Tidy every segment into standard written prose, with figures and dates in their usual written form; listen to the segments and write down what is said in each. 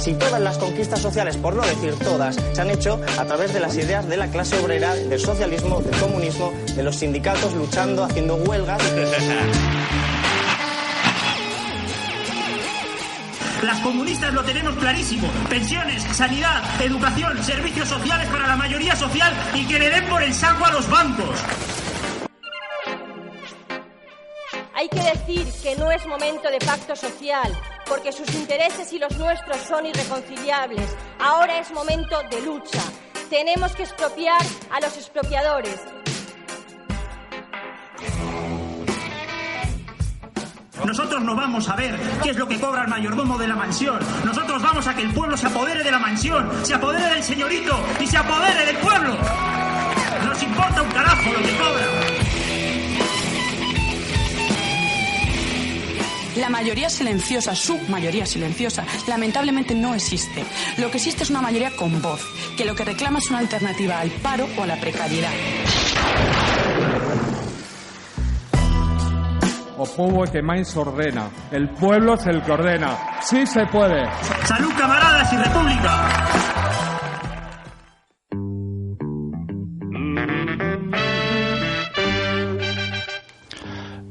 Casi todas las conquistas sociales, por no decir todas, se han hecho a través de las ideas de la clase obrera, del socialismo, del comunismo, de los sindicatos luchando, haciendo huelgas. Las comunistas lo tenemos clarísimo. Pensiones, sanidad, educación, servicios sociales para la mayoría social y que le den por el saco a los bancos. Hay que decir que no es momento de pacto social, porque sus intereses y los nuestros son irreconciliables. Ahora es momento de lucha. Tenemos que expropiar a los expropiadores. Nosotros no vamos a ver qué es lo que cobra el mayordomo de la mansión. Nosotros vamos a que el pueblo se apodere de la mansión, se apodere del señorito y se apodere del pueblo. Nos importa un carajo lo que cobra. La mayoría silenciosa, su mayoría silenciosa, lamentablemente no existe. Lo que existe es una mayoría con voz, que lo que reclama es una alternativa al paro o a la precariedad. O povo que máis ordena. El pueblo es el que ordena. Sí se puede. ¡Salud, camaradas y república!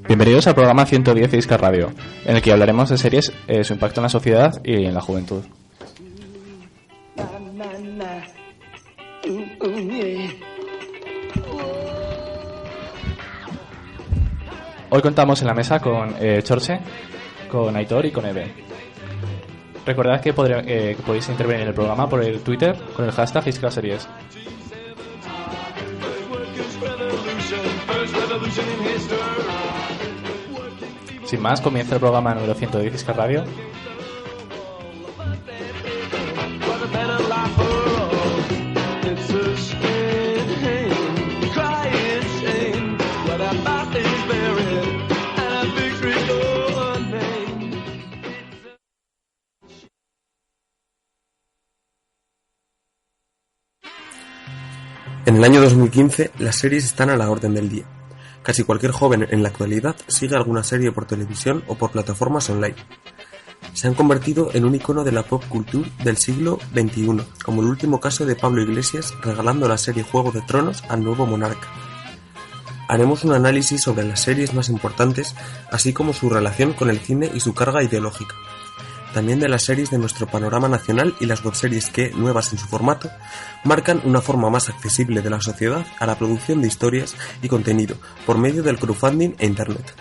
Bienvenidos al programa 110 de Iscar Radio, en el que hablaremos de series, su impacto en la sociedad y en la juventud. Hoy contamos en la mesa con Chorche, con Aitor y con Eve. Recordad que podéis intervenir en el programa por el Twitter con el hashtag IscarSeries. Sin más, comienza el programa número 110 de Iscar Radio. En el año 2015, las series están a la orden del día. Casi cualquier joven en la actualidad sigue alguna serie por televisión o por plataformas online. Se han convertido en un icono de la pop culture del siglo XXI, como el último caso de Pablo Iglesias regalando la serie Juego de Tronos al nuevo monarca. Haremos un análisis sobre las series más importantes, así como su relación con el cine y su carga ideológica. También de las series de nuestro panorama nacional y las webseries que, nuevas en su formato, marcan una forma más accesible de la sociedad a la producción de historias y contenido por medio del crowdfunding e internet.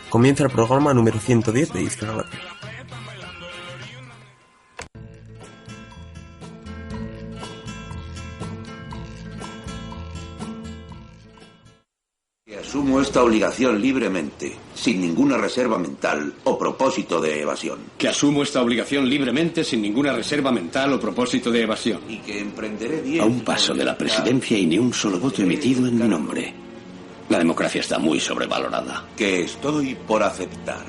Comienza el programa número 110 de Iscar Radio. Asumo esta obligación libremente, sin ninguna reserva mental o propósito de evasión. Que asumo esta obligación libremente, sin ninguna reserva mental o propósito de evasión. Y que emprenderé bien... A un paso de la presidencia y ni un solo voto emitido en mi nombre. La democracia está muy sobrevalorada. Que estoy por aceptar.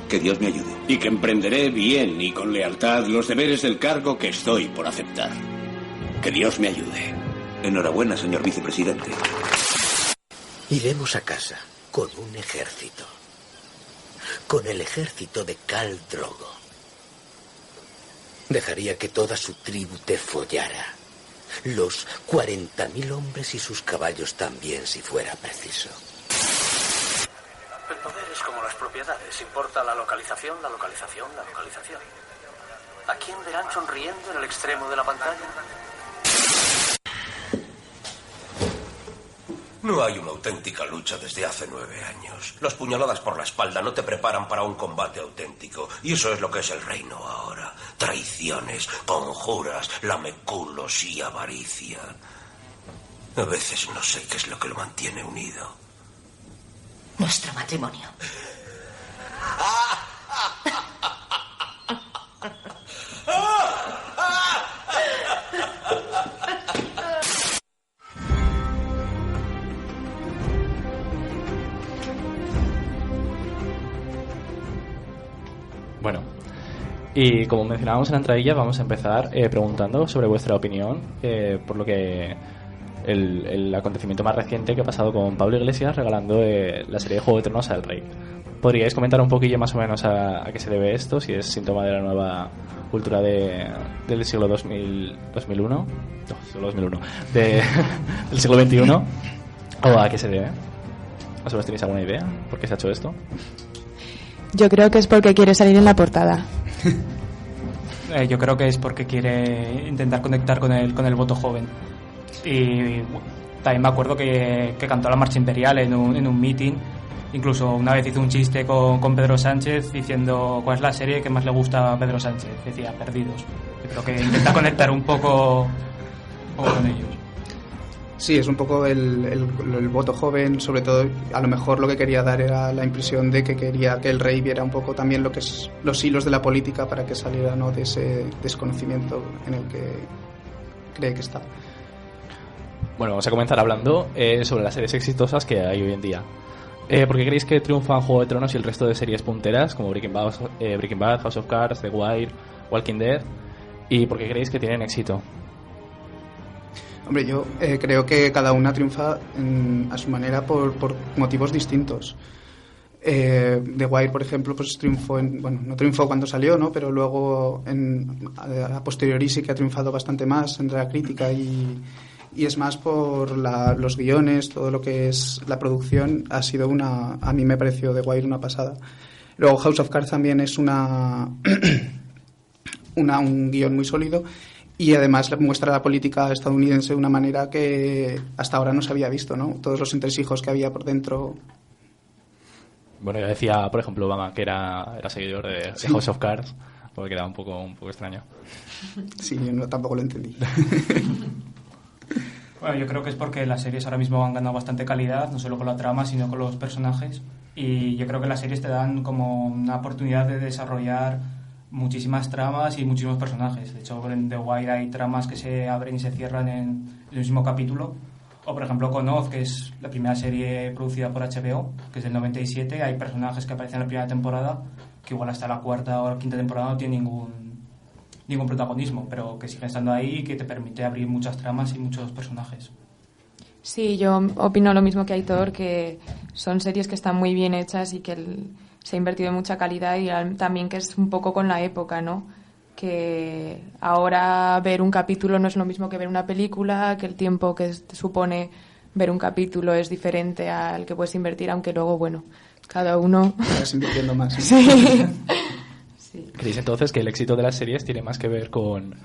Que Dios me ayude. Y que emprenderé bien y con lealtad los deberes del cargo que estoy por aceptar. Que Dios me ayude. Enhorabuena, señor vicepresidente. Iremos a casa con un ejército. Con el ejército de Khal Drogo. Dejaría que toda su tribu te follara. Los 40.000 hombres y sus caballos también, si fuera preciso. El poder es como las propiedades. Importa la localización, la localización, la localización. ¿A quién verán sonriendo en el extremo de la pantalla? No hay una auténtica lucha desde hace 9 años. Las puñaladas por la espalda no te preparan para un combate auténtico. Y eso es lo que es el reino ahora. Traiciones, conjuras, lameculos y avaricia. A veces no sé qué es lo que lo mantiene unido. Nuestro matrimonio. Bueno, y como mencionábamos en la entradilla, vamos a empezar preguntando sobre vuestra opinión por lo que el acontecimiento más reciente que ha pasado con Pablo Iglesias regalando la serie de Juego de Tronos al Rey. ¿Podríais comentar un poquillo más o menos a qué se debe esto? Si es síntoma de la nueva cultura del siglo 2001, no, siglo 2001, del siglo XXI, o a qué se debe. ¿Más o menos tenéis alguna idea? ¿Por qué se ha hecho esto? Yo creo que es porque quiere salir en la portada. Yo creo que es porque quiere intentar conectar con el voto joven. Y también me acuerdo que cantó la Marcha Imperial en un meeting. Incluso una vez hizo un chiste con Pedro Sánchez diciendo cuál es la serie que más le gusta a Pedro Sánchez. Decía Perdidos. Yo creo que intenta conectar un poco con ellos. Sí, es un poco el voto joven, sobre todo. A lo mejor lo que quería dar era la impresión de que quería que el rey viera un poco también lo que es los hilos de la política para que saliera, ¿no?, de ese desconocimiento en el que cree que está. Bueno, vamos a comenzar hablando sobre las series exitosas que hay hoy en día. ¿Por qué creéis que triunfan Juego de Tronos y el resto de series punteras como Breaking Bad, House of Cards, The Wire, Walking Dead? ¿Y por qué creéis que tienen éxito? Hombre, yo creo que cada una triunfa a su manera por motivos distintos. The Wire, por ejemplo, pues triunfó no triunfó cuando salió, ¿no?, pero luego a posteriori sí que ha triunfado bastante más entre la crítica y es más por los guiones, todo lo que es la producción ha sido a mí me pareció The Wire una pasada. Luego House of Cards también es un guión muy sólido. Y además muestra la política estadounidense de una manera que hasta ahora no se había visto, ¿no? Todos los entresijos que había por dentro. Bueno, yo decía, por ejemplo, Obama, que era seguidor de House of Cards, porque quedaba un poco extraño. Sí, yo tampoco lo entendí. Bueno, yo creo que es porque las series ahora mismo han ganado bastante calidad, no solo con la trama, sino con los personajes. Y yo creo que las series te dan como una oportunidad de desarrollar muchísimas tramas y muchísimos personajes. De hecho, en The Wire hay tramas que se abren y se cierran en el mismo capítulo. O, por ejemplo, con Oz, que es la primera serie producida por HBO, que es del 97. Hay personajes que aparecen en la primera temporada, que igual hasta la cuarta o la quinta temporada no tienen ningún protagonismo, pero que siguen estando ahí y que te permite abrir muchas tramas y muchos personajes. Sí, yo opino lo mismo que Aitor, que son series que están muy bien hechas y que se ha invertido en mucha calidad, y también que es un poco con la época, ¿no? Que ahora ver un capítulo no es lo mismo que ver una película, que el tiempo que supone ver un capítulo es diferente al que puedes invertir, aunque luego, bueno, cada uno... Estás invirtiendo más. Sí. Sí. ¿Creéis entonces que el éxito de las series tiene más que ver con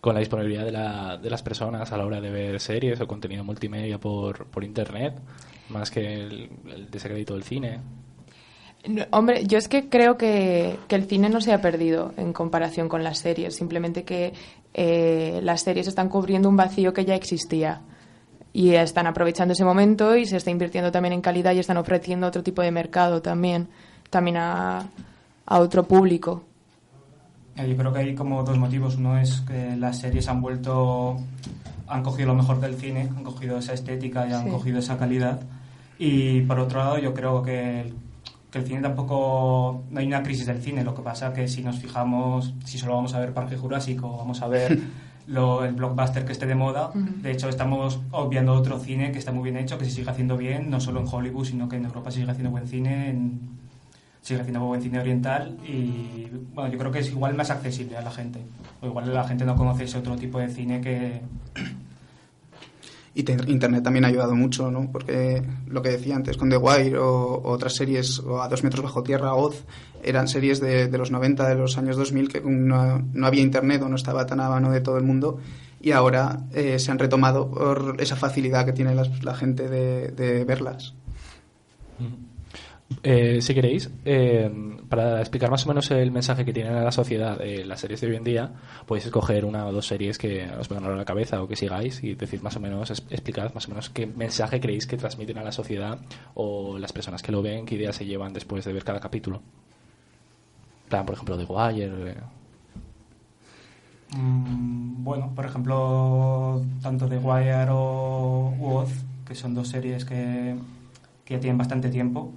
la disponibilidad de las personas a la hora de ver series o contenido multimedia por internet, más que el desacredito del cine? Hombre, yo es que creo que el cine no se ha perdido en comparación con las series, simplemente que las series están cubriendo un vacío que ya existía y están aprovechando ese momento y se está invirtiendo también en calidad y están ofreciendo otro tipo de mercado también a otro público. Yo creo que hay como dos motivos. Uno es que las series han cogido lo mejor del cine, han cogido esa estética y han cogido esa calidad. Y por otro lado, yo creo que el cine tampoco... No hay una crisis del cine. Lo que pasa que si nos fijamos, si solo vamos a ver Parque Jurásico, vamos a ver el blockbuster que esté de moda. De hecho, estamos obviando otro cine que está muy bien hecho, que se sigue haciendo bien, no solo en Hollywood, sino que en Europa se sigue haciendo buen cine, sigue haciendo buen cine oriental. Y bueno, yo creo que es igual más accesible a la gente. O igual la gente no conoce ese otro tipo de cine que... Y Internet también ha ayudado mucho, ¿no? Porque lo que decía antes con The Wire o otras series, o A 2 metros bajo tierra, Oz, eran series de los 90, de los años 2000, que no había Internet o no estaba tan a mano de todo el mundo, y ahora se han retomado por esa facilidad que tiene la gente de verlas. Si queréis, para explicar más o menos el mensaje que tienen a la sociedad las series de hoy en día, podéis escoger una o dos series que os vengan a la cabeza o que sigáis y decir más o menos, explicad más o menos qué mensaje creéis que transmiten a la sociedad o las personas que lo ven, qué ideas se llevan después de ver cada capítulo. Por ejemplo, The Wire. Bueno, por ejemplo, tanto The Wire o Oz, que son dos series que ya tienen bastante tiempo,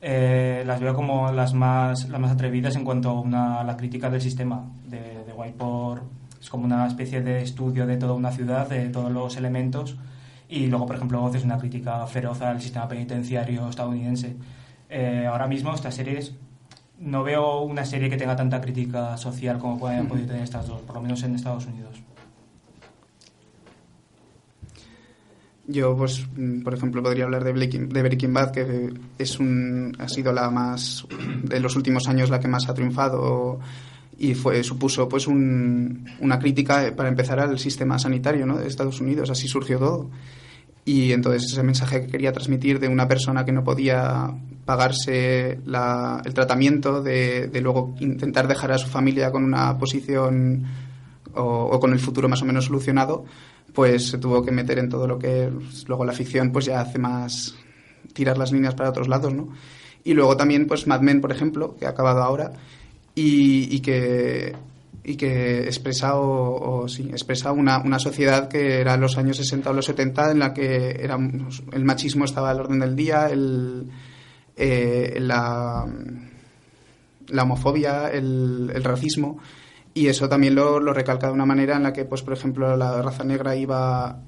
las veo como las más atrevidas en cuanto a la crítica del sistema. De Whiteboard es como una especie de estudio de toda una ciudad, de todos los elementos, y luego, por ejemplo, Oz es una crítica feroz al sistema penitenciario estadounidense. Ahora mismo estas series, no veo una serie que tenga tanta crítica social como pueden podido tener estas dos, por lo menos en Estados Unidos. Yo, pues, por ejemplo, podría hablar de Breaking Bad, que ha sido la más, de los últimos años, la que más ha triunfado y supuso pues una crítica, para empezar, al sistema sanitario, ¿no?, de Estados Unidos. Así surgió todo. Y entonces ese mensaje que quería transmitir de una persona que no podía pagarse el tratamiento, de luego intentar dejar a su familia con una posición o con el futuro más o menos solucionado, pues se tuvo que meter en todo lo que luego la ficción pues ya hace más tirar las líneas para otros lados, ¿no? Y luego también pues Mad Men, por ejemplo, que ha acabado ahora y que expresa una sociedad que era los años 60 o los 70, en la que el machismo estaba al orden del día, la homofobia, el racismo, y eso también lo recalca de una manera en la que, pues, por ejemplo, la raza negra iba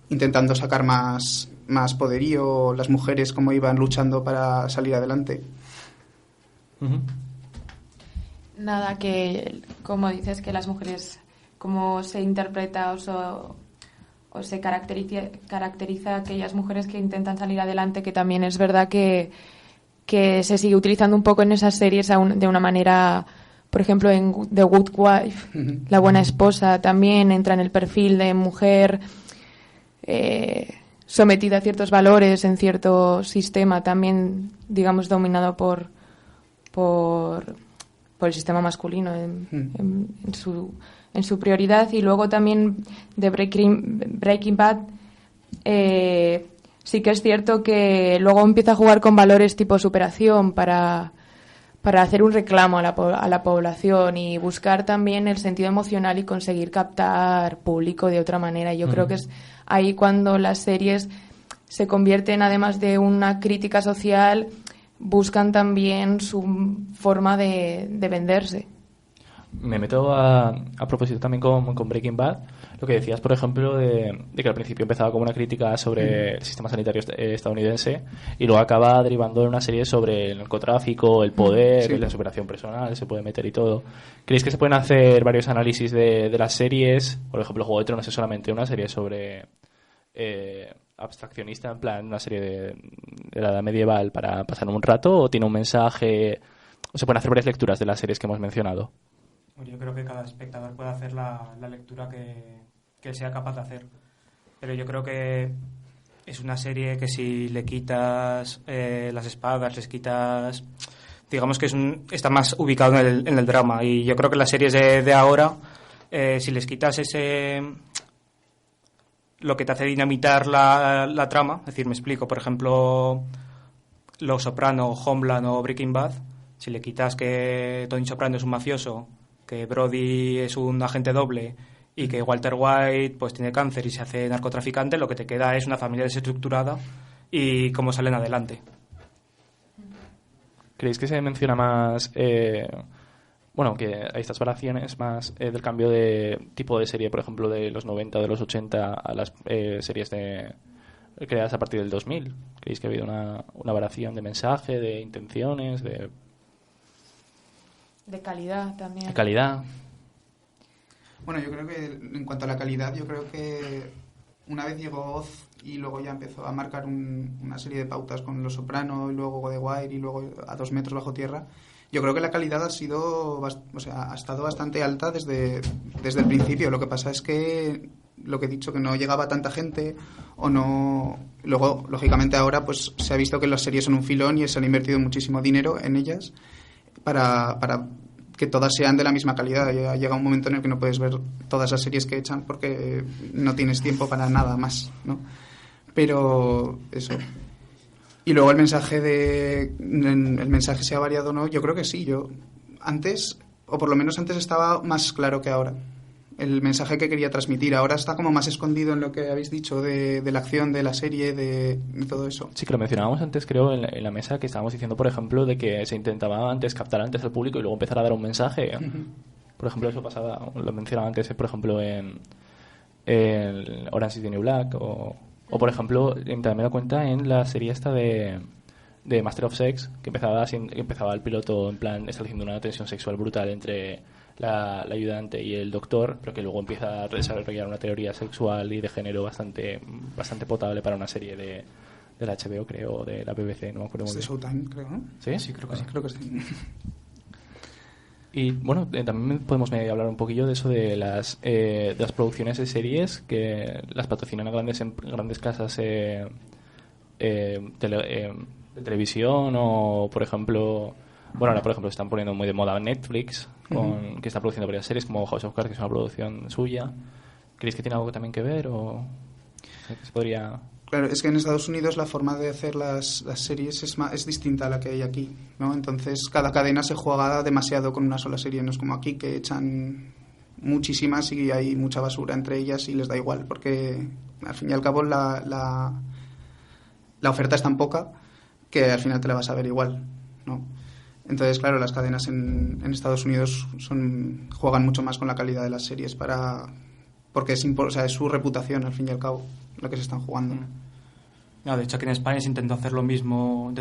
intentando sacar más poderío, las mujeres cómo iban luchando para salir adelante. Uh-huh. Nada, que como dices, que las mujeres, cómo se interpreta o se caracteriza a aquellas mujeres que intentan salir adelante, que también es verdad que se sigue utilizando un poco en esas series de una manera, por ejemplo, en The Good Wife, La buena esposa, también entra en el perfil de mujer sometida a ciertos valores en cierto sistema, también, digamos, dominado por el sistema masculino en su prioridad. Y luego también de Breaking Bad, sí que es cierto que luego empieza a jugar con valores tipo superación para hacer un reclamo a la población y buscar también el sentido emocional y conseguir captar público de otra manera. Yo creo que es ahí cuando las series se convierten, además de una crítica social, buscan también su forma de venderse. Me meto a propósito también con Breaking Bad, lo que decías, por ejemplo, de que al principio empezaba como una crítica sobre el sistema sanitario estadounidense y luego acaba derivando en una serie sobre el narcotráfico, el poder, la superación personal, se puede meter y todo. ¿Creéis que se pueden hacer varios análisis de las series? Por ejemplo, Juego de Tronos es solamente una serie sobre abstraccionista, en plan una serie de la edad medieval para pasar un rato, o tiene un mensaje, o se pueden hacer varias lecturas de las series que hemos mencionado. Yo creo que cada espectador puede hacer la lectura que sea capaz de hacer, pero yo creo que es una serie que si le quitas las espadas, les quitas, digamos que está más ubicado en el drama, y yo creo que las series de ahora, si les quitas lo que te hace dinamitar la trama, es decir, me explico, por ejemplo, Los Soprano, Homeland o Breaking Bad, si le quitas que Tony Soprano es un mafioso, que Brody es un agente doble y que Walter White pues tiene cáncer y se hace narcotraficante, lo que te queda es una familia desestructurada y cómo salen adelante. ¿Creéis que se menciona más que hay estas variaciones más del cambio de tipo de serie, por ejemplo, de los 90 o de los 80 a las series creadas a partir del 2000? ¿Creéis que ha habido una variación de mensaje, de intenciones, de calidad también? De calidad. Bueno, yo creo que en cuanto a la calidad, yo creo que una vez llegó Oz y luego ya empezó a marcar una serie de pautas con Los Soprano y luego The Wire y luego A 2 metros bajo tierra, yo creo que la calidad ha estado bastante alta desde el principio. Lo que pasa es que, lo que he dicho, que no llegaba tanta gente o no. Luego, lógicamente, ahora pues se ha visto que las series son un filón y se han invertido muchísimo dinero en ellas para que todas sean de la misma calidad. Ya llega un momento en el que no puedes ver todas las series que echan porque no tienes tiempo para nada más, ¿no? Pero eso. Y luego el mensaje se ha variado, ¿no? Yo creo que sí. Yo antes, o por lo menos antes, estaba más claro que ahora. El mensaje que quería transmitir ahora está como más escondido en lo que habéis dicho de la acción de la serie, de todo eso. Sí, que lo mencionábamos antes, creo, en la mesa, que estábamos diciendo, por ejemplo, de que se intentaba captar antes al público y luego empezar a dar un mensaje. Por ejemplo, eso pasaba, lo mencionaba antes, por ejemplo, en Orange is the New Black, o por ejemplo, también me he dado cuenta en la serie esta de de Master of Sex, que empezaba el piloto en plan estableciendo una tensión sexual brutal entre la ayudante y el doctor, pero que luego empieza a desarrollar una teoría sexual y de género bastante potable para una serie de la HBO, creo, de la BBC, no me acuerdo muy bien. Showtime, creo, ¿no? ¿Sí? Sí, creo que sí. Y bueno, también podemos hablar un poquillo de eso de las producciones de series que las patrocinan a grandes casas de televisión, o por ejemplo, bueno, ahora por ejemplo están poniendo muy de moda Netflix, que está produciendo varias series como House of Cards, que es una producción suya. ¿Creéis que tiene algo también que ver o que se podría...? Claro, es que en Estados Unidos la forma de hacer las series es distinta a la que hay aquí, ¿no? Entonces cada cadena se juega demasiado con una sola serie, no es como aquí que echan muchísimas y hay mucha basura entre ellas y les da igual, porque al fin y al cabo la oferta es tan poca que al final te la vas a ver igual, ¿no? Entonces, claro, las cadenas en Estados Unidos juegan mucho más con la calidad de las series porque es su reputación, al fin y al cabo, lo que se están jugando. No, de hecho, aquí en España se intentó hacer lo mismo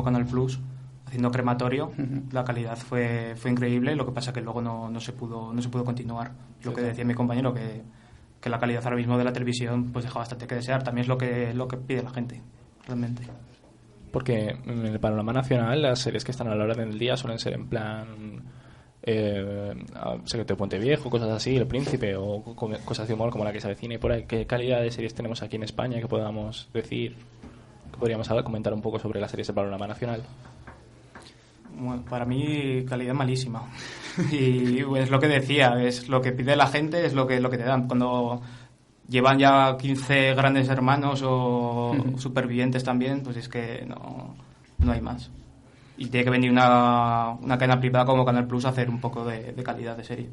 Canal Plus, haciendo Crematorio. La calidad fue increíble, lo que pasa que luego no se pudo continuar. Lo que decía mi compañero, que la calidad ahora mismo de la televisión pues deja bastante que desear. También es lo que pide la gente, realmente. Porque en el panorama nacional las series que están a la orden del día suelen ser en plan Secreto de Puente Viejo, cosas así, El Príncipe, o cosas de humor como la que se avecina y por ahí. ¿Qué calidad de series tenemos aquí en España que podamos decir, que podríamos comentar un poco sobre las series del panorama nacional? Bueno, para mí calidad malísima. Y es lo que decía, es lo que pide la gente, es lo que te dan. Cuando llevan ya 15 Grandes Hermanos o Supervivientes también, pues es que no hay más. Y tiene que venir una cadena privada como Canal Plus a hacer un poco de calidad de serie.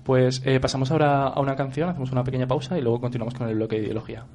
Pues pasamos ahora a una canción, hacemos una pequeña pausa y luego continuamos con el bloque de ideología.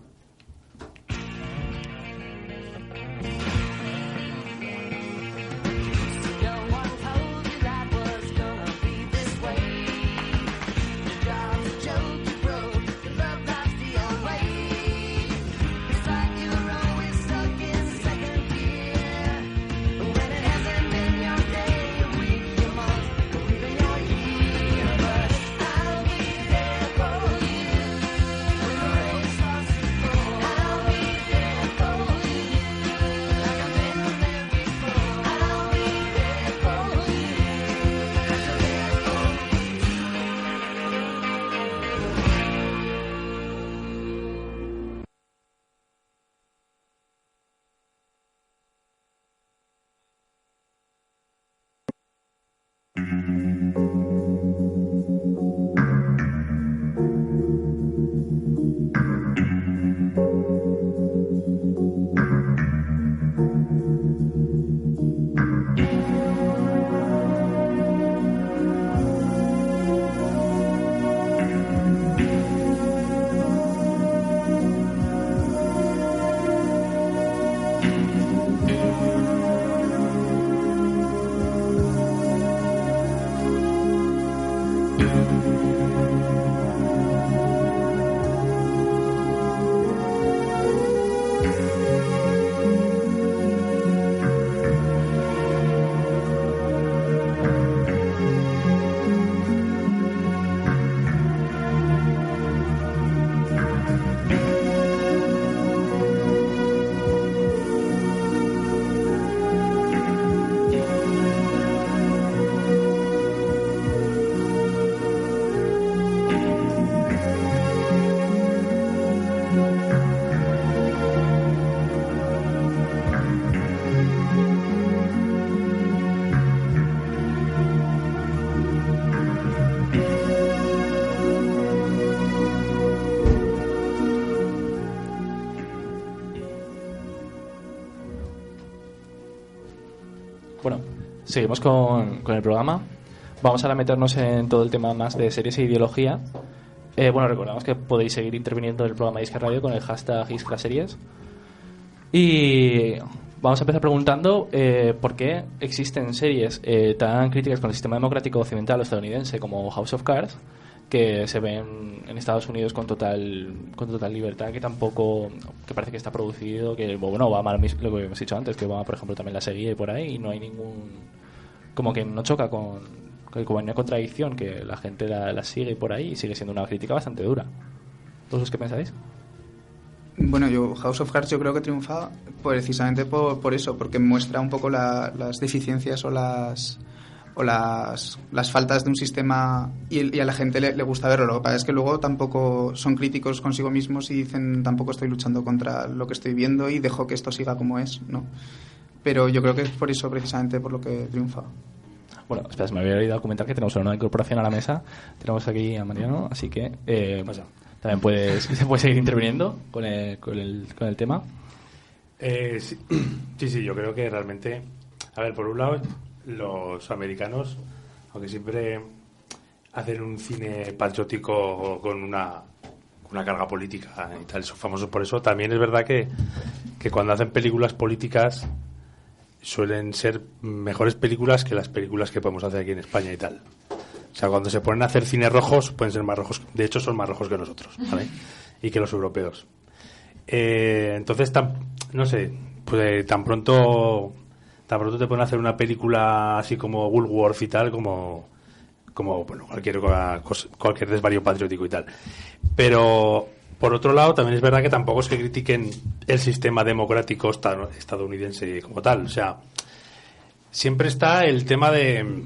Bueno, seguimos con el programa. Vamos ahora a meternos en todo el tema más de series e ideología. Bueno, recordamos que podéis seguir interviniendo en el programa Isca Radio con el hashtag IscraSeries. Y vamos a empezar preguntando por qué existen series tan críticas con el sistema democrático occidental o estadounidense como House of Cards que se ven en Estados Unidos con total libertad, que tampoco, que parece que está producido, que bueno, va mal lo que hemos dicho antes, que va, por ejemplo, también la seguía y por ahí, y no hay ningún, como que no choca con, como una contradicción, que la gente la sigue por ahí y sigue siendo una crítica bastante dura. ¿Vosotros qué pensáis? Bueno, House of Cards yo creo que triunfa precisamente por eso, porque muestra un poco las deficiencias o las faltas de un sistema, y a la gente le gusta verlo. Lo que pasa es que luego tampoco son críticos consigo mismos y dicen tampoco estoy luchando contra lo que estoy viendo y dejo que esto siga como es, ¿no? Pero yo creo que es por eso precisamente por lo que triunfa. Bueno, espera, se me había olvidado comentar que tenemos una nueva incorporación a la mesa. Tenemos aquí a Mariano, así que también puedes seguir interviniendo con el tema. Sí, yo creo que realmente, a ver, por un lado, los americanos, aunque siempre hacen un cine patriótico con una carga política y tal, son famosos por eso, también es verdad que cuando hacen películas políticas suelen ser mejores películas que las películas que podemos hacer aquí en España y tal. O sea, cuando se ponen a hacer cines rojos, pueden ser más rojos, de hecho son más rojos que nosotros, ¿vale? Y que los europeos. Entonces, no sé, pues tan pronto te pueden hacer una película así como Woolworth y tal, como bueno, cualquier desvarío patriótico y tal. Pero por otro lado, también es verdad que tampoco es que critiquen el sistema democrático estadounidense como tal. O sea, siempre está el tema de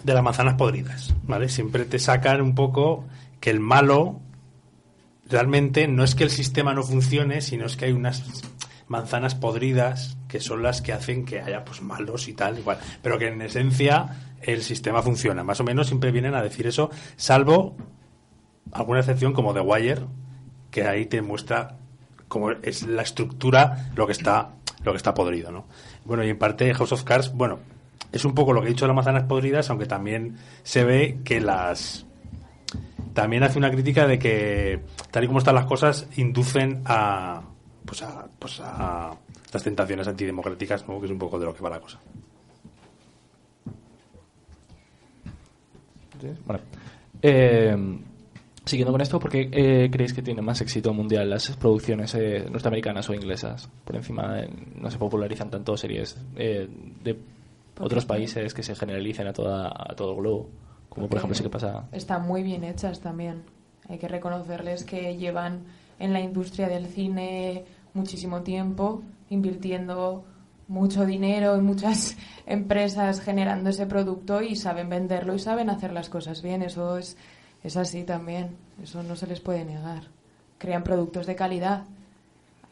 las manzanas podridas, ¿vale? Siempre te sacan un poco que el malo realmente no es que el sistema no funcione, sino es que hay unas manzanas podridas que son las que hacen que haya pues malos y tal, igual, pero que en esencia el sistema funciona. Más o menos siempre vienen a decir eso, salvo alguna excepción como The Wire, que ahí te muestra cómo es la estructura lo que está podrido, ¿no? Bueno, y en parte House of Cards, bueno, es un poco lo que he dicho de las manzanas podridas, aunque también se ve que también hace una crítica de que tal y como están las cosas inducen a las tentaciones antidemocráticas, ¿no? Que es un poco de lo que va la cosa. Bueno, siguiendo con esto, ¿por qué creéis que tienen más éxito mundial las producciones norteamericanas o inglesas? Por encima, no se popularizan tanto series de otros países que se generalicen a todo el globo, como por ejemplo sí que pasa. Están muy bien hechas también. Hay que reconocerles que llevan en la industria del cine muchísimo tiempo, invirtiendo mucho dinero y muchas empresas generando ese producto y saben venderlo y saben hacer las cosas bien. Eso es así también. Eso no se les puede negar. Crean productos de calidad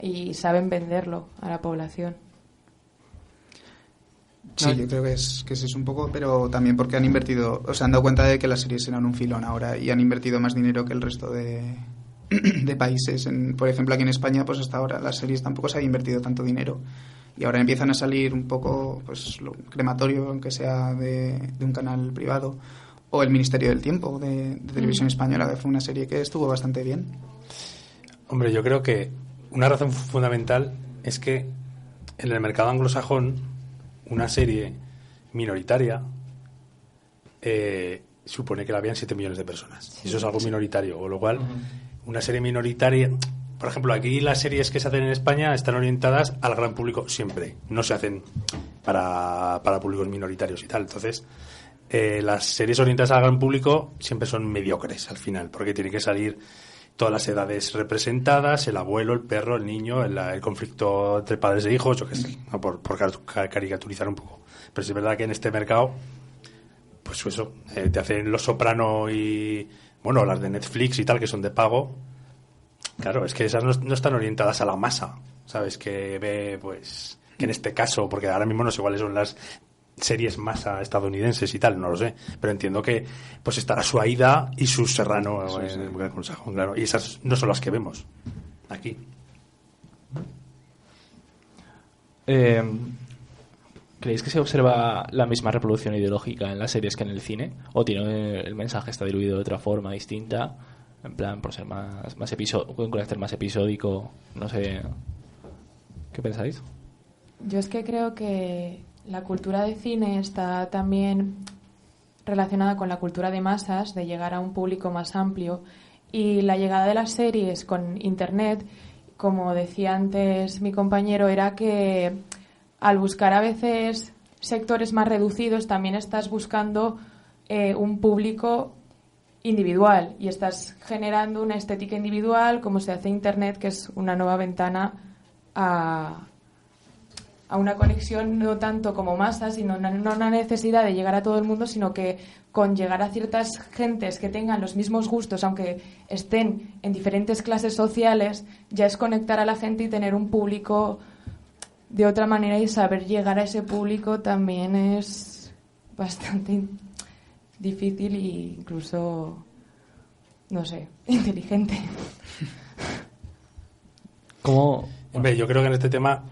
y saben venderlo a la población. Sí, yo creo que ese es un poco, pero también porque han invertido, o sea, han dado cuenta de que las series eran un filón ahora y han invertido más dinero que el resto de países. Por ejemplo, aquí en España, pues hasta ahora las series tampoco se ha invertido tanto dinero y ahora empiezan a salir un poco, pues, lo crematorio, aunque sea de un canal privado, o El Ministerio del Tiempo de Televisión Española, que fue una serie que estuvo bastante bien. Hombre, yo creo que una razón fundamental es que en el mercado anglosajón una serie minoritaria supone que la vean 7 millones de personas. Sí, eso es algo minoritario, con lo cual una serie minoritaria, por ejemplo, aquí las series que se hacen en España están orientadas al gran público siempre, no se hacen para públicos minoritarios y tal. Entonces, las series orientadas al gran público siempre son mediocres al final, porque tiene que salir todas las edades representadas, el abuelo, el perro, el niño, el conflicto entre padres e hijos, yo qué sé, ¿no? por caricaturizar un poco. Pero sí es verdad que en este mercado, pues eso, te hacen Los Soprano y, bueno, las de Netflix y tal, que son de pago. Claro, es que esas no están orientadas a la masa, ¿sabes? Que ve, pues, que en este caso, porque ahora mismo no sé cuáles son las series masa estadounidenses y tal, no lo sé, pero entiendo que pues estará su Aida y su Serrano en el Consejo, claro, y esas no son las que vemos aquí. ¿Creéis que se observa la misma reproducción ideológica en las series que en el cine? ¿O tiene el mensaje está diluido de otra forma distinta? En plan, por ser más con un carácter más episódico, no sé. ¿Qué pensáis? Yo es que creo que la cultura de cine está también relacionada con la cultura de masas, de llegar a un público más amplio, y la llegada de las series con Internet, como decía antes mi compañero, era que al buscar a veces sectores más reducidos también estás buscando un público individual y estás generando una estética individual, como se hace Internet, que es una nueva ventana a una conexión no tanto como masas, sino no una necesidad de llegar a todo el mundo, sino que con llegar a ciertas gentes que tengan los mismos gustos, aunque estén en diferentes clases sociales, ya es conectar a la gente y tener un público de otra manera, y saber llegar a ese público también es bastante difícil e incluso, no sé, inteligente. Hombre, yo creo que en este tema,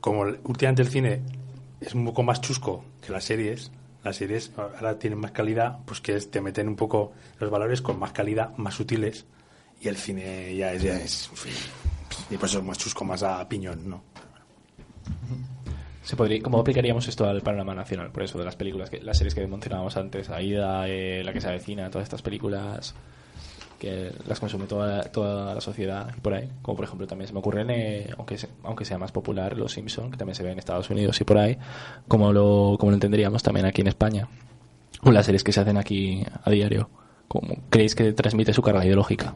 como últimamente el cine es un poco más chusco que las series ahora tienen más calidad, pues que te meten un poco los valores con más calidad, más sutiles, y el cine ya es en fin, y por eso es más chusco, más a piñón, ¿no? ¿Cómo aplicaríamos esto al panorama nacional? Por eso, de las películas, las series que mencionábamos antes, Aída, La que se avecina, todas estas películas que las consume toda la sociedad y por ahí, como por ejemplo también se me ocurren, aunque sea más popular, Los Simpson, que también se ve en Estados Unidos y por ahí, como lo entenderíamos también aquí en España, o las series que se hacen aquí a diario. ¿Cómo creéis que transmite su carga ideológica?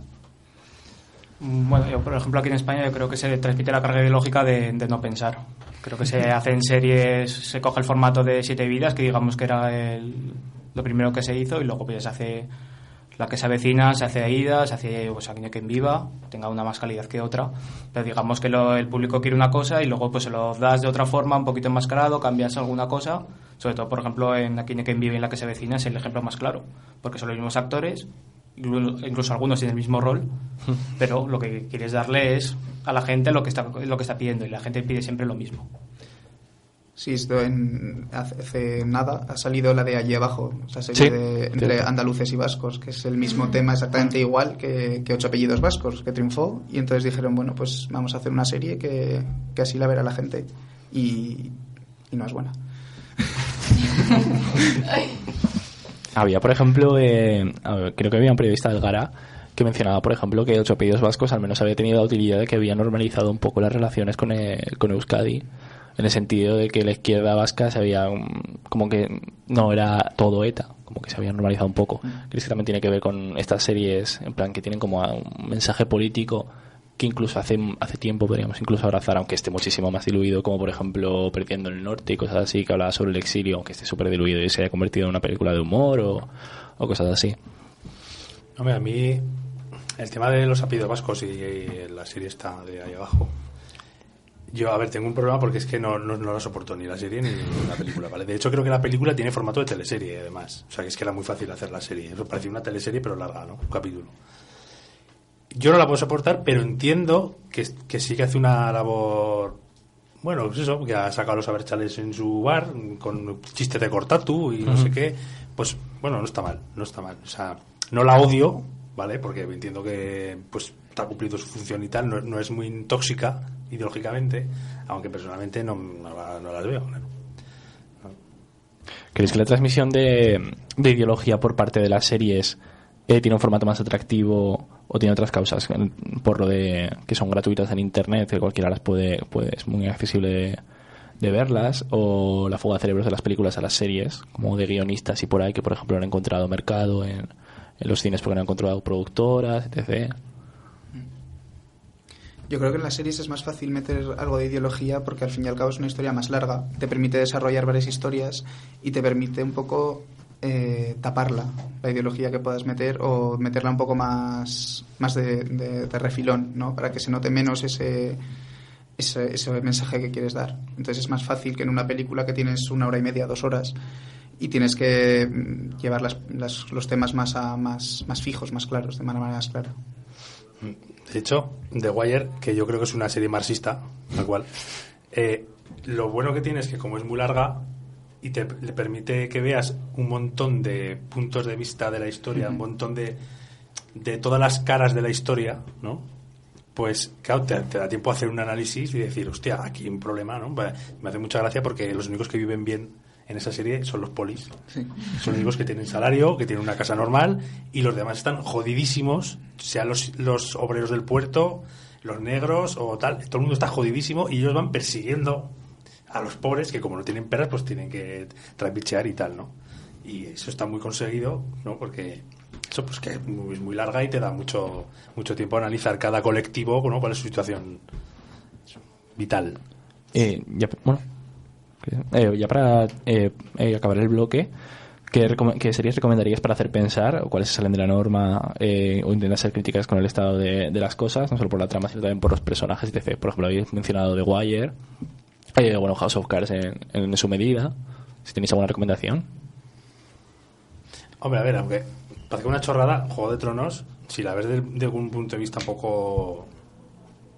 Bueno, yo por ejemplo aquí en España yo creo que se transmite la carga ideológica de no pensar. Creo que se hacen series, se coge el formato de 7 vidas, que digamos que era lo primero que se hizo, y luego pues se hace La que se avecina, se hace Aída, se hace pues Aquí no hay quien viva, tenga una más calidad que otra, pero digamos que el público quiere una cosa y luego pues se lo das de otra forma, un poquito enmascarado, cambias alguna cosa, sobre todo por ejemplo en Aquí no hay quien vive y en La que se avecina es el ejemplo más claro, porque son los mismos actores, incluso algunos tienen el mismo rol, pero lo que quieres darle es a la gente lo que está pidiendo, y la gente pide siempre lo mismo. Sí, hace nada ha salido la de Allí abajo, esa serie entre andaluces y vascos, que es el mismo tema exactamente igual que 8 apellidos vascos, que triunfó, y entonces dijeron, bueno, pues vamos a hacer una serie que así la verá la gente, y no es buena. Había, por ejemplo, creo que había un periodista del Gara que mencionaba, por ejemplo, que 8 apellidos vascos al menos había tenido la utilidad de que había normalizado un poco las relaciones con Euskadi, en el sentido de que la izquierda vasca se había como que no era todo ETA, como que se había normalizado un poco. ¿Crees que también tiene que ver con estas series, en plan que tienen como un mensaje político que incluso hace tiempo podríamos incluso abrazar, aunque esté muchísimo más diluido, como por ejemplo Perdiendo el Norte y cosas así, que hablaba sobre el exilio, aunque esté súper diluido y se haya convertido en una película de humor o cosas así? Hombre, a mí el tema de los apellidos vascos y la serie está de ahí abajo, yo, tengo un problema porque es que no la soporto ni la serie ni la película, ¿vale? De hecho, creo que la película tiene formato de teleserie, además. O sea, que es que era muy fácil hacer la serie. Eso parecía una teleserie, pero larga, ¿no? Un capítulo. Yo no la puedo soportar, pero entiendo que sí que hace una labor... Bueno, pues eso, que ha sacado los abertzales en su bar con chistes de Cortatu y no sé qué. Pues, bueno, no está mal. O sea, no la odio, ¿vale? Porque entiendo que, pues, está cumpliendo su función y tal. No es muy tóxica ideológicamente, aunque personalmente no las veo, claro. ¿Crees que la transmisión de ideología por parte de las series tiene un formato más atractivo o tiene otras causas, por lo de que son gratuitas en internet, que cualquiera las puede es muy accesible de verlas, o la fuga de cerebros de las películas a las series, como de guionistas y por ahí, que por ejemplo han encontrado mercado en los cines porque no han encontrado productoras, etc.? Yo creo que en las series es más fácil meter algo de ideología porque al fin y al cabo es una historia más larga, te permite desarrollar varias historias y te permite un poco taparla, la ideología que puedas meter, o meterla un poco más de refilón, ¿no? Para que se note menos ese mensaje que quieres dar. Entonces es más fácil que en una película que tienes 1 hora y media, 2 horas y tienes que llevar los temas más fijos, más claros, de manera más clara. De hecho, The Wire, que yo creo que es una serie marxista, tal cual, lo bueno que tiene es que como es muy larga y le permite que veas un montón de puntos de vista de la historia, un montón de todas las caras de la historia, ¿no? Pues claro, te da tiempo a hacer un análisis y decir, hostia, aquí hay un problema, ¿no? Me hace mucha gracia porque los únicos que viven bien en esa serie son los polis. Sí. Son los únicos que tienen salario, que tienen una casa normal, y los demás están jodidísimos, sean los obreros del puerto, los negros o tal, todo el mundo está jodidísimo y ellos van persiguiendo a los pobres que como no tienen perras pues tienen que trapichear y tal, ¿no? Y eso está muy conseguido, ¿no? Porque eso pues que es muy larga y te da mucho tiempo a analizar cada colectivo, ¿no? Cuál es su situación vital. Ya para acabar el bloque, ¿qué series recomendarías para hacer pensar, o cuáles se salen de la norma o intentan ser críticas con el estado de las cosas, no solo por la trama sino también por los personajes, etc.? Por ejemplo, habéis mencionado The Wire, House of Cards en su medida. Si tenéis alguna recomendación. Hombre, a ver, aunque parece una chorrada, Juego de Tronos, si la ves de algún punto de vista un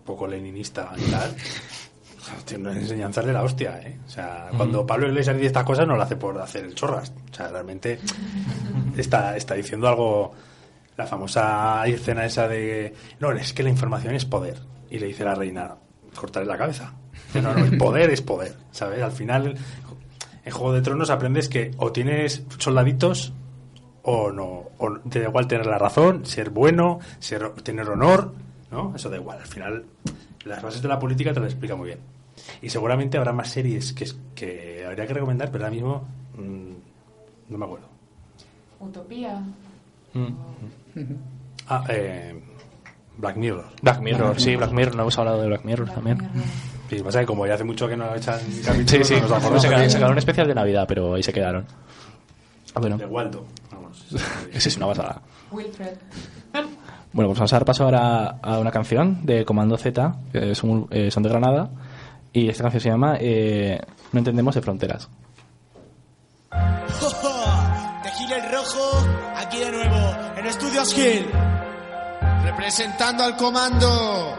poco leninista y tal, tiene unas enseñanzas de la hostia, ¿eh? O sea, cuando Pablo Iglesias dice estas cosas no lo hace por hacer el chorras. O sea, realmente está diciendo algo. La famosa escena esa de no, es que la información es poder. Y le dice la reina, cortarle la cabeza. No, el poder es poder, ¿sabes? Al final, en Juego de Tronos aprendes que o tienes soldaditos o no. O te da igual tener la razón, ser bueno, tener honor, ¿no? Eso da igual. Al final, las bases de la política te lo explica muy bien. Y seguramente habrá más series que habría que recomendar, pero ahora mismo no me acuerdo. Utopía. Black Mirror. Black Mirror, no hemos hablado de Black Mirror también. Sí, pasa que como ya hace mucho que no echan capítulos, sí, nos acordamos. Sacaron un especial de Navidad, pero ahí se quedaron. Bueno. De Waldo, vamos. Esa es una basada. Wilfred. Bueno, pues vamos a dar paso ahora a una canción de Comando Z, que son de Granada, y esta canción se llama No entendemos de fronteras. De Gil el Rojo, aquí de nuevo, en Estudios Gil, representando al comando.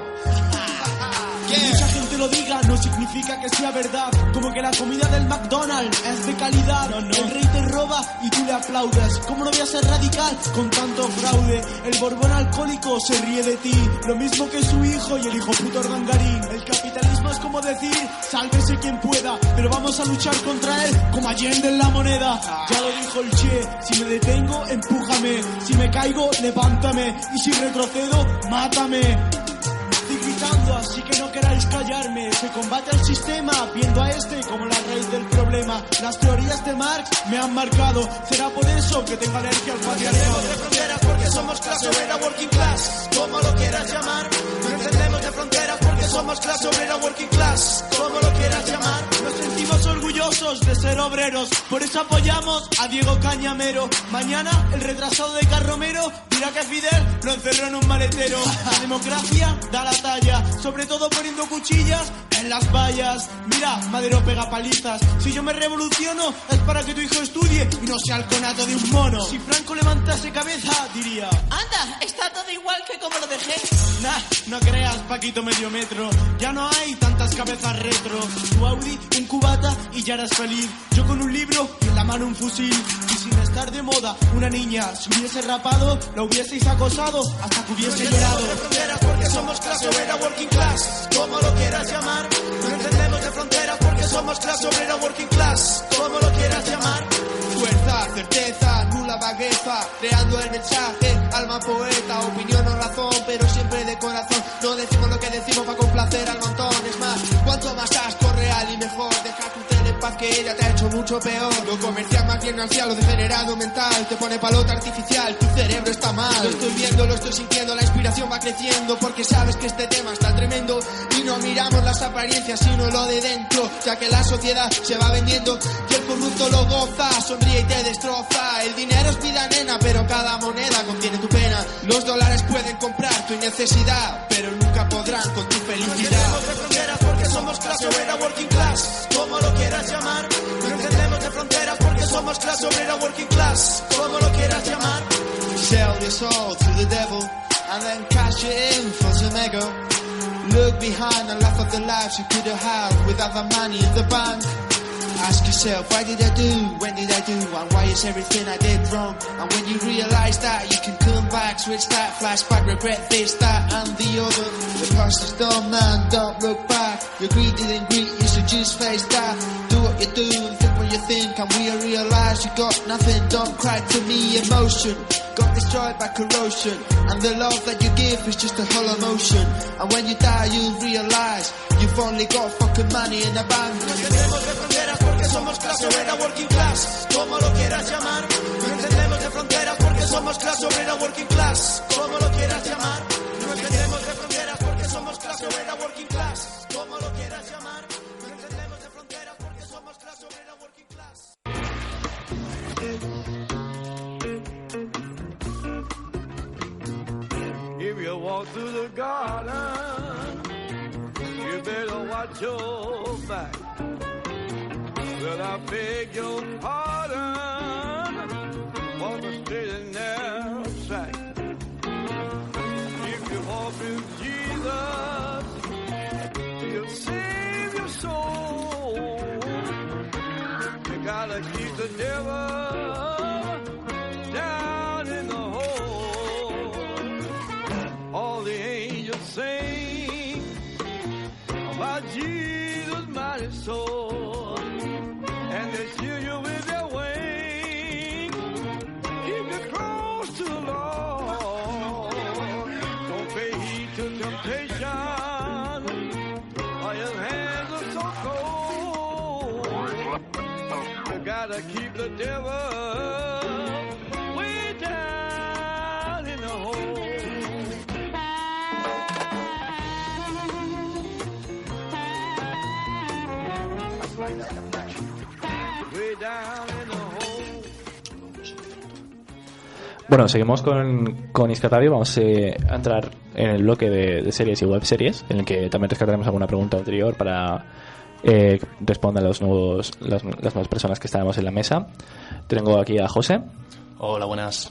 Que mucha gente lo diga no significa que sea verdad. Como que la comida del McDonald's es de calidad. No. El rey te roba y tú le aplaudes. ¿Cómo no voy a ser radical con tanto fraude? El borbón alcohólico se ríe de ti, lo mismo que su hijo y el hijo puto organgarín. El capitalismo es como decir, sálvese quien pueda, pero vamos a luchar contra él como Allende en la moneda. Ya lo dijo el Che, si me detengo, empújame. Si me caigo, levántame. Y si retrocedo, mátame. Gritando, así que no queráis callarme. Se combate al sistema, viendo a este como la raíz del problema. Las teorías de Marx me han marcado. Será por eso que tengo alergia al patriarcado. De fronteras porque somos clase obrera working class, como lo quieras llamar. No entendemos de fronteras porque somos clase obrera working class, como lo quieras llamar. Nos sentimos orgullosos de ser obreros, por eso apoyamos a Diego Cañamero. Mañana el retrasado de Carromero dirá que Fidel lo encerró en un maletero. La democracia da la talla, sobre todo poniendo cuchillas en las vallas. Mira, Madero pega palizas. Si yo me revoluciono es para que tu hijo estudie y no sea el conato de un mono. Si Franco levantase cabeza diría, anda, está todo igual que como lo dejé. Nah, no creas, Paquito medio metro, ya no hay tantas cabezas retro. Tu Audi, un cubata y ya eras feliz. Yo con un libro y en la mano un fusil. Y sin estar de moda, una niña se hubiese rapado, la hubieseis acosado hasta que hubiese llorado. De fronteras porque somos clase obrera working class, como lo quieras llamar. No entendemos de fronteras porque somos clase obrera working class, como lo quieras llamar. Fuerza, certeza, nula vagueza, creando el mensaje, alma poeta, opinión o razón, pero siempre de corazón. No decimos lo que decimos para complacer al montón. Es más, cuanto más asco real y mejor. Deja tu tele en paz que ella te ha hecho mucho peor. Lo comercial más bien anciano, lo degenerado mental, te pone palota artificial, tu cerebro está mal. Lo estoy viendo, lo estoy sintiendo, la inspiración va creciendo, porque sabes que este tema está tremendo. Y no miramos las apariencias sino lo de dentro, ya que la sociedad se va vendiendo y el corrupto lo goza, sonríe y te destroza. El dinero es vida nena, pero cada moneda contiene tu pena. Los dólares pueden comprar tu necesidad, pero nunca podrán con tu felicidad. No entendemos de fronteras porque somos clase obrera working class, como lo quieras llamar. No entendemos de fronteras porque somos clase obrera working class, como lo quieras llamar. Sell your soul to the devil and then cash it in for some ego. Look behind and laugh at the lives you could have had without the money in the bank. Ask yourself, why did I do, when did I do, and why is everything I did wrong? And when you realize that, you can come back, switch that, flashback, regret this, that, and the other. The past is done, man, don't look back. You're greedy, then greedy, you should just face that. Do what you do and think what you think, and we realise you got nothing. Don't cry to me, emotion got destroyed by corrosion, and the love that you give is just a hollow motion. And when you die you'll realise you've only got fucking money in the bank. No entendemos de fronteras porque somos clase obrera working class, como lo quieras llamar. No entendemos de fronteras porque somos clase obrera working class, como lo quieras llamar. No entendemos de fronteras porque somos clase obrera working class, como lo quieras llamar. No entendemos de fronteras porque somos clase obrera working class. If you walk through the garden, you better watch your back. Well, I beg your pardon for the straight and narrow track. If you walk with Jesus, he'll save your soul. You gotta keep the devil down in the hole. All the angels sing about Jesus' mighty soul, and they shield you with their wings. Keep you close to the Lord. Don't pay heed to temptation, or your hands are so cold. You gotta keep the devil way down in the hole. Bueno, seguimos con Iscatario. Vamos a entrar en el bloque de series y web series, en el que también rescataremos alguna pregunta anterior para responder a las nuevas personas que estaremos en la mesa. Tengo aquí a José. Hola, buenas.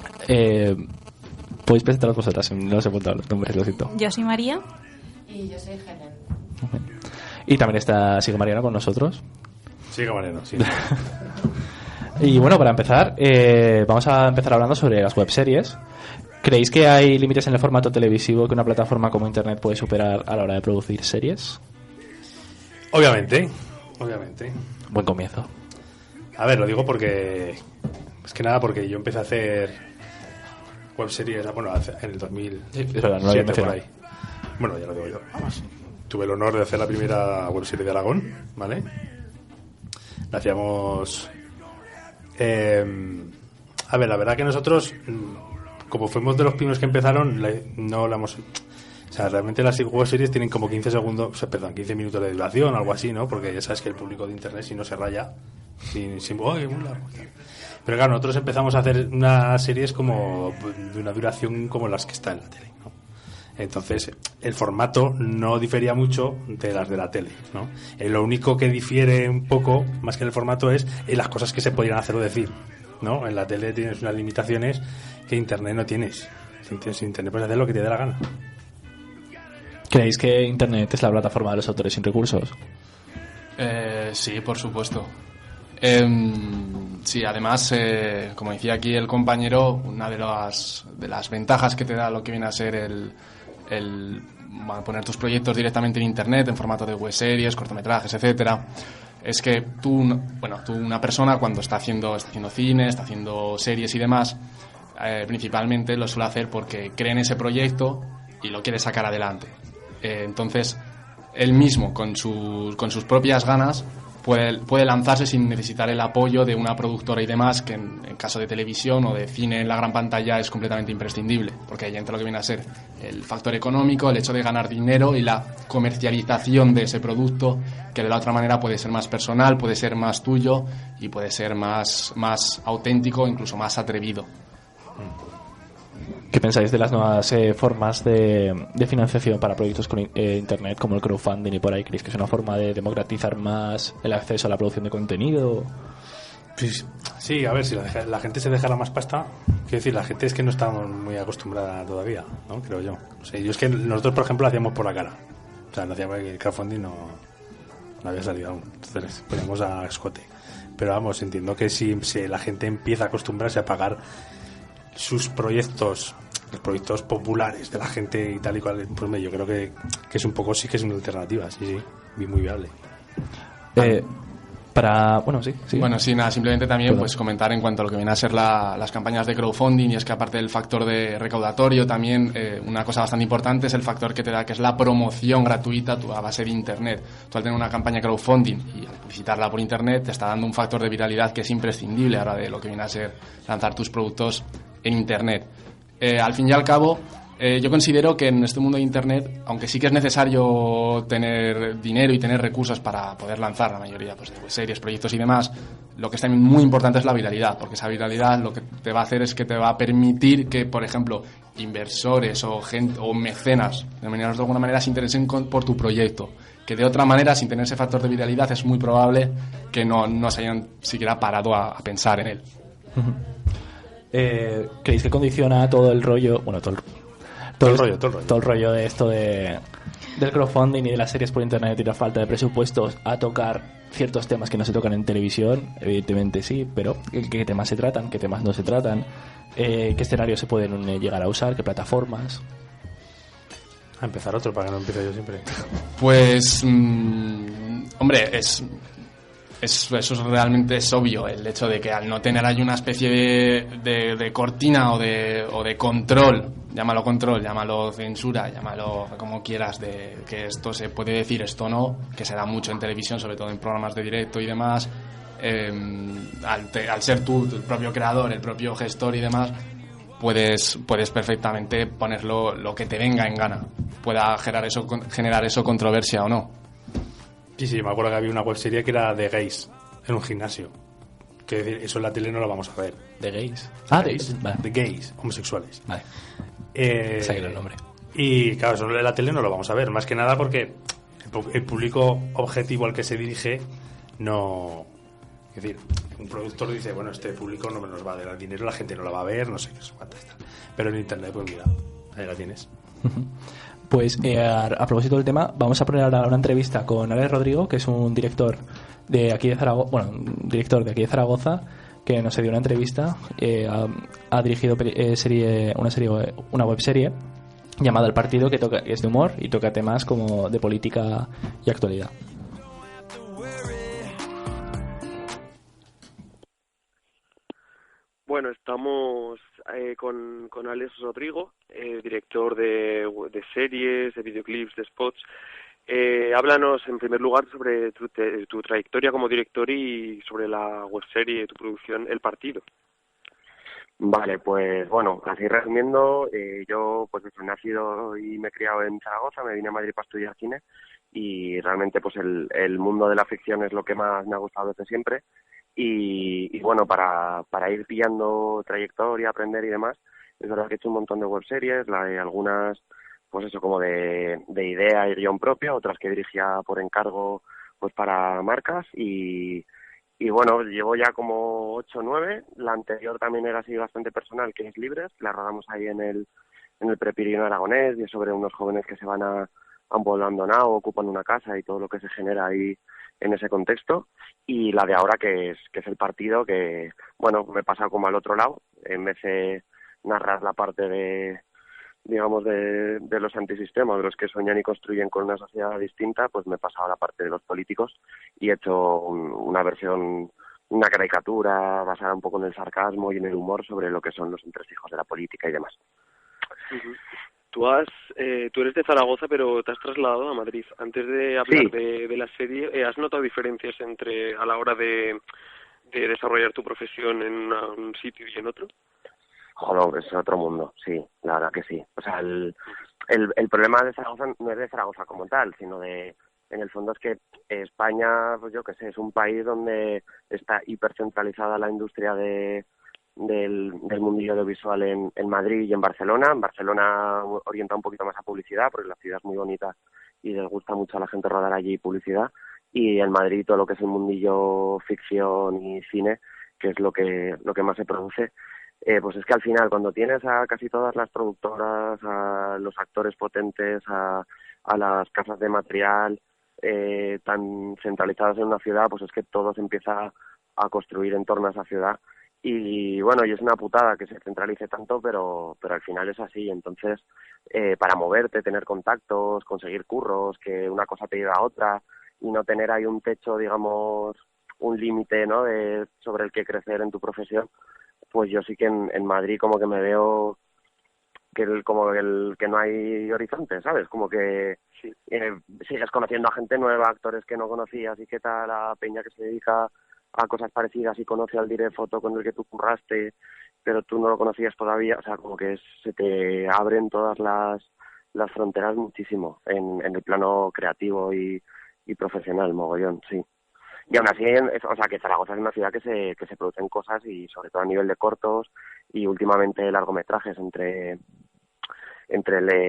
Podéis presentaros vosotras, no os he apuntado los nombres, lo siento. Yo soy María. Y yo soy Helen. Y también sigue Mariano con nosotros. Sigue Mariano, sí. Y bueno, para empezar, vamos a empezar hablando sobre las webseries. ¿Creéis que hay límites en el formato televisivo que una plataforma como Internet puede superar a la hora de producir series? Obviamente. Buen comienzo. A ver, lo digo porque... Es que nada, porque yo empecé a hacer webseries, bueno, en el 2000. Sí, es verdad, no lo había mencionado. Por ahí. Bueno, ya lo digo yo. Vamos. Tuve el honor de hacer la primera webserie de Aragón, ¿vale? La hacíamos... a ver, la verdad que nosotros, como fuimos de los primeros que empezaron, no la hemos... O sea, realmente las webseries tienen como 15 minutos de duración, algo así, ¿no? Porque ya sabes que el público de Internet, si no se raya, ¡ay, muy largo! Pero claro, nosotros empezamos a hacer unas series como de una duración como las que está en la tele, ¿no? Entonces, el formato no difería mucho de las de la tele, ¿no? Lo único que difiere un poco, más que en el formato, es en las cosas que se podrían hacer o decir, ¿no? En la tele tienes unas limitaciones que Internet no tienes. Sin Internet puedes hacer lo que te dé la gana. ¿Creéis que Internet es la plataforma de los autores sin recursos? Sí, por supuesto. Sí, además, como decía aquí el compañero, una de las ventajas que te da lo que viene a ser el poner tus proyectos directamente en Internet, en formato de webseries, cortometrajes, etcétera, es que tú, una persona, cuando está haciendo cine, está haciendo series y demás, principalmente lo suele hacer porque cree en ese proyecto y lo quiere sacar adelante. Entonces, él mismo, con sus propias ganas, puede lanzarse sin necesitar el apoyo de una productora y demás, que en caso de televisión o de cine en la gran pantalla es completamente imprescindible, porque ahí entra lo que viene a ser el factor económico, el hecho de ganar dinero y la comercialización de ese producto, que de la otra manera puede ser más personal, puede ser más tuyo y puede ser más auténtico, incluso más atrevido. ¿Qué pensáis de las nuevas formas de financiación para proyectos con Internet, como el crowdfunding y por ahí? ¿Creéis que es una forma de democratizar más el acceso a la producción de contenido? Pues, sí, a ver, si la gente se dejara más pasta, quiero decir, la gente es que no estamos muy acostumbrada todavía, ¿no? Creo yo. O sea, yo es que nosotros, por ejemplo, lo hacíamos por la cara. O sea, no hacíamos el crowdfunding, no había salido aún. Entonces, poníamos a escote. Pero vamos, entiendo que si la gente empieza a acostumbrarse a pagar sus proyectos, los proyectos populares de la gente y tal y cual, pues yo creo que es un poco, sí que es una alternativa, sí, muy viable. Bueno, sí. Bueno, sí, nada, simplemente también pues comentar en cuanto a lo que viene a ser las campañas de crowdfunding, y es que aparte del factor de recaudatorio, también una cosa bastante importante es el factor que te da, que es la promoción gratuita a base de Internet. Tú al tener una campaña de crowdfunding y al publicitarla por Internet te está dando un factor de viralidad que es imprescindible ahora de lo que viene a ser lanzar tus productos en Internet. Al fin y al cabo, yo considero que en este mundo de Internet, aunque sí que es necesario tener dinero y tener recursos para poder lanzar la mayoría pues, de series, proyectos y demás, lo que es también muy importante es la viralidad, porque esa viralidad lo que te va a hacer es que te va a permitir que, por ejemplo, inversores o gente o mecenas, de alguna manera, se interesen por tu proyecto, que de otra manera, sin tener ese factor de viralidad, es muy probable que no se hayan siquiera parado a pensar en él. ¿Creéis que condiciona todo el rollo, todo el rollo de esto del crowdfunding y de las series por internet y la falta de presupuestos a tocar ciertos temas que no se tocan en televisión? Evidentemente sí, pero ¿qué temas se tratan? ¿Qué temas no se tratan? ¿Qué escenarios se pueden llegar a usar? ¿Qué plataformas? A empezar otro, para que no empiece yo siempre. Pues, hombre, eso realmente es obvio, el hecho de que al no tener ahí una especie de cortina o de control, llámalo censura, llámalo como quieras, de que esto se puede decir, esto no, que se da mucho en televisión, sobre todo en programas de directo y demás, al ser tú el propio creador, el propio gestor y demás, puedes perfectamente poner lo que te venga en gana, pueda generar eso controversia o no. Sí, me acuerdo que había una webserie que era de gays en un gimnasio. Que eso en la tele no lo vamos a ver. ¿De gays? De gays, homosexuales. Vale. Ese era el nombre. Y claro, eso en la tele no lo vamos a ver. Más que nada porque el público objetivo al que se dirige no... Es decir, un productor dice, bueno, este público no nos va a dar dinero, la gente no la va a ver, no sé qué, cuánta está. Pero en internet, pues mira, ahí la tienes. Pues a propósito del tema, vamos a poner ahora una entrevista con Alex Rodrigo, que es un director de aquí de Zaragoza, que nos dio una entrevista. Ha dirigido una webserie llamada El Partido, que es de humor y toca temas como de política y actualidad. Bueno, estamos con Alex Rodrigo, director de series, de videoclips, de spots. Háblanos en primer lugar sobre tu trayectoria como director y sobre la webserie, tu producción, El Partido. Vale, pues bueno, así resumiendo, yo pues he nacido y me he criado en Zaragoza, me vine a Madrid para estudiar cine y realmente pues el mundo de la ficción es lo que más me ha gustado desde siempre. Y bueno, para ir pillando trayectoria, aprender y demás, es verdad que he hecho un montón de webseries, algunas pues eso como de idea y guión propio, otras que dirigía por encargo pues para marcas y bueno, llevo ya como 8 o 9, la anterior también era así bastante personal, que es Libres, la rodamos ahí en el Prepirineo aragonés y es sobre unos jóvenes que se van a un pueblo abandonado, ocupan una casa y todo lo que se genera ahí en ese contexto, y la de ahora que es El Partido, que bueno, me he pasado como al otro lado, en vez de narrar la parte de los antisistemas, de los que sueñan y construyen con una sociedad distinta, pues me he pasado a la parte de los políticos y he hecho una versión, una caricatura basada un poco en el sarcasmo y en el humor sobre lo que son los entresijos de la política y demás. Uh-huh. Tú eres de Zaragoza, pero te has trasladado a Madrid. Antes de hablar de la serie, ¿has notado diferencias a la hora de desarrollar tu profesión en un sitio y en otro? Joder, es otro mundo, sí, la verdad que sí. O sea, el problema de Zaragoza no es de Zaragoza como tal, sino en el fondo es que España, pues yo qué sé, es un país donde está hipercentralizada la industria del mundillo audiovisual en Madrid y en Barcelona. En Barcelona orienta un poquito más a publicidad, porque la ciudad es muy bonita y les gusta mucho a la gente rodar allí publicidad. Y en Madrid todo lo que es el mundillo ficción y cine, que es lo que más se produce. Pues es que al final, cuando tienes a casi todas las productoras, a los actores potentes, a las casas de material tan centralizadas en una ciudad, pues es que todo se empieza a construir en torno a esa ciudad. Y bueno, y es una putada que se centralice tanto, pero al final es así. Entonces, para moverte, tener contactos, conseguir curros, que una cosa te lleva a otra y no tener ahí un techo, digamos, límite, ¿no? Sobre el que crecer en tu profesión, pues yo sí que en Madrid como que me veo que que no hay horizonte, ¿sabes? Como que sigues conociendo a gente nueva, actores que no conocías y qué tal, a peña que se dedica a cosas parecidas y conoce al director de foto con el que tú curraste, pero tú no lo conocías todavía, o sea, como que se te abren todas las fronteras muchísimo en el plano creativo y profesional, mogollón, sí. Y aún así, o sea, que Zaragoza es una ciudad que se producen cosas y sobre todo a nivel de cortos y últimamente largometrajes entre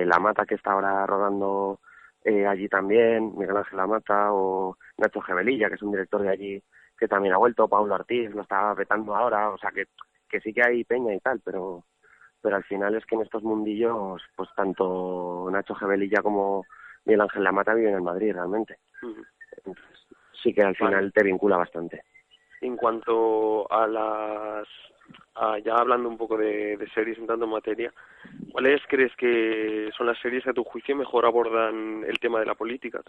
La Mata, que está ahora rodando allí también, Miguel Ángel La Mata, o Nacho Gebelilla, que es un director de allí que también ha vuelto, Paulo Ortiz lo está vetando ahora, o sea, que sí que hay peña y tal, pero al final es que en estos mundillos, pues tanto Nacho Gebelilla como Miguel Ángel La Mata viven en Madrid realmente. Entonces, sí que al final te vincula bastante. En cuanto a ya hablando un poco de series, entrando en materia, ¿cuáles crees que son las series que a tu juicio mejor abordan el tema de la política,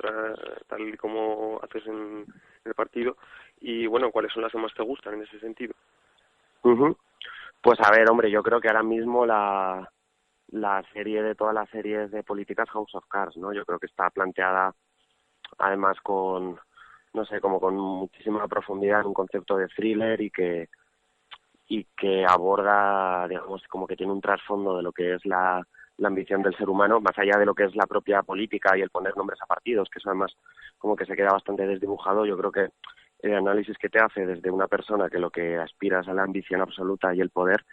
tal y como haces en el partido? Y bueno, ¿cuáles son las que más te gustan en ese sentido? Pues a ver, hombre, yo creo que ahora mismo la serie de todas las series de políticas, House of Cards, ¿no? Yo creo que está planteada además con, no sé, como con muchísima profundidad en un concepto de thriller y que aborda, digamos, como que tiene un trasfondo de lo que es la ambición del ser humano, más allá de lo que es la propia política y el poner nombres a partidos, que eso además como que se queda bastante desdibujado. Yo creo que el análisis que te hace desde una persona que lo que aspira es a la ambición absoluta y el poder,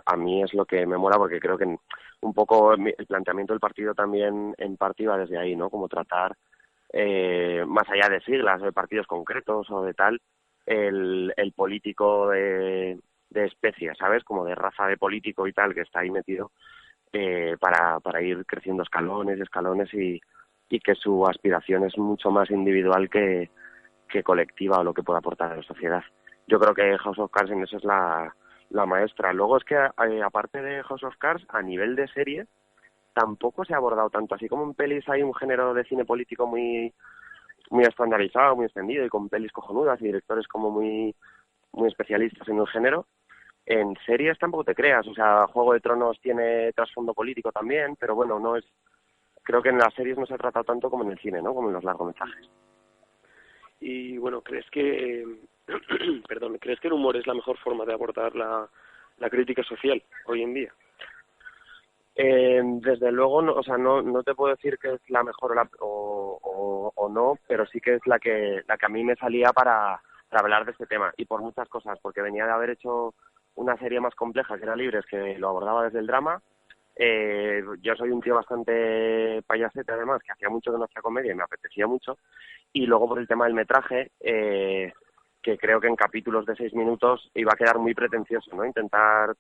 a mí es lo que me mola, porque creo que un poco el planteamiento del partido también en parte iba desde ahí, ¿no? Como tratar, más allá de siglas, de partidos concretos o de tal, el político de especie, ¿sabes? Como de raza de político y tal, que está ahí metido para ir creciendo escalones y que su aspiración es mucho más individual que colectiva o lo que pueda aportar a la sociedad. Yo creo que House of Cards en eso es la maestra. Luego es que aparte de House of Cards, a nivel de serie tampoco se ha abordado tanto. Así como en pelis hay un género de cine político muy estandarizado, muy extendido y con pelis cojonudas y directores como muy especialistas en un género, en series tampoco te creas. O sea, Juego de Tronos tiene trasfondo político también, pero bueno, no es. Creo que en las series no se ha tratado tanto como en el cine, ¿no? Como en los largometrajes. Y bueno, ¿crees que ¿crees que el humor es la mejor forma de abordar la crítica social hoy en día? Desde luego, no, o sea, no te puedo decir que es la mejor o no, pero sí que es la que a mí me salía para hablar de este tema, y por muchas cosas, porque venía de haber hecho una serie más compleja que era Libres, que lo abordaba desde el drama. Yo soy un tío bastante payasete, además, que hacía mucho que no hacía comedia y me apetecía mucho. Y luego por el tema del metraje, que creo que en capítulos de 6 minutos iba a quedar muy pretencioso, ¿no? Intentar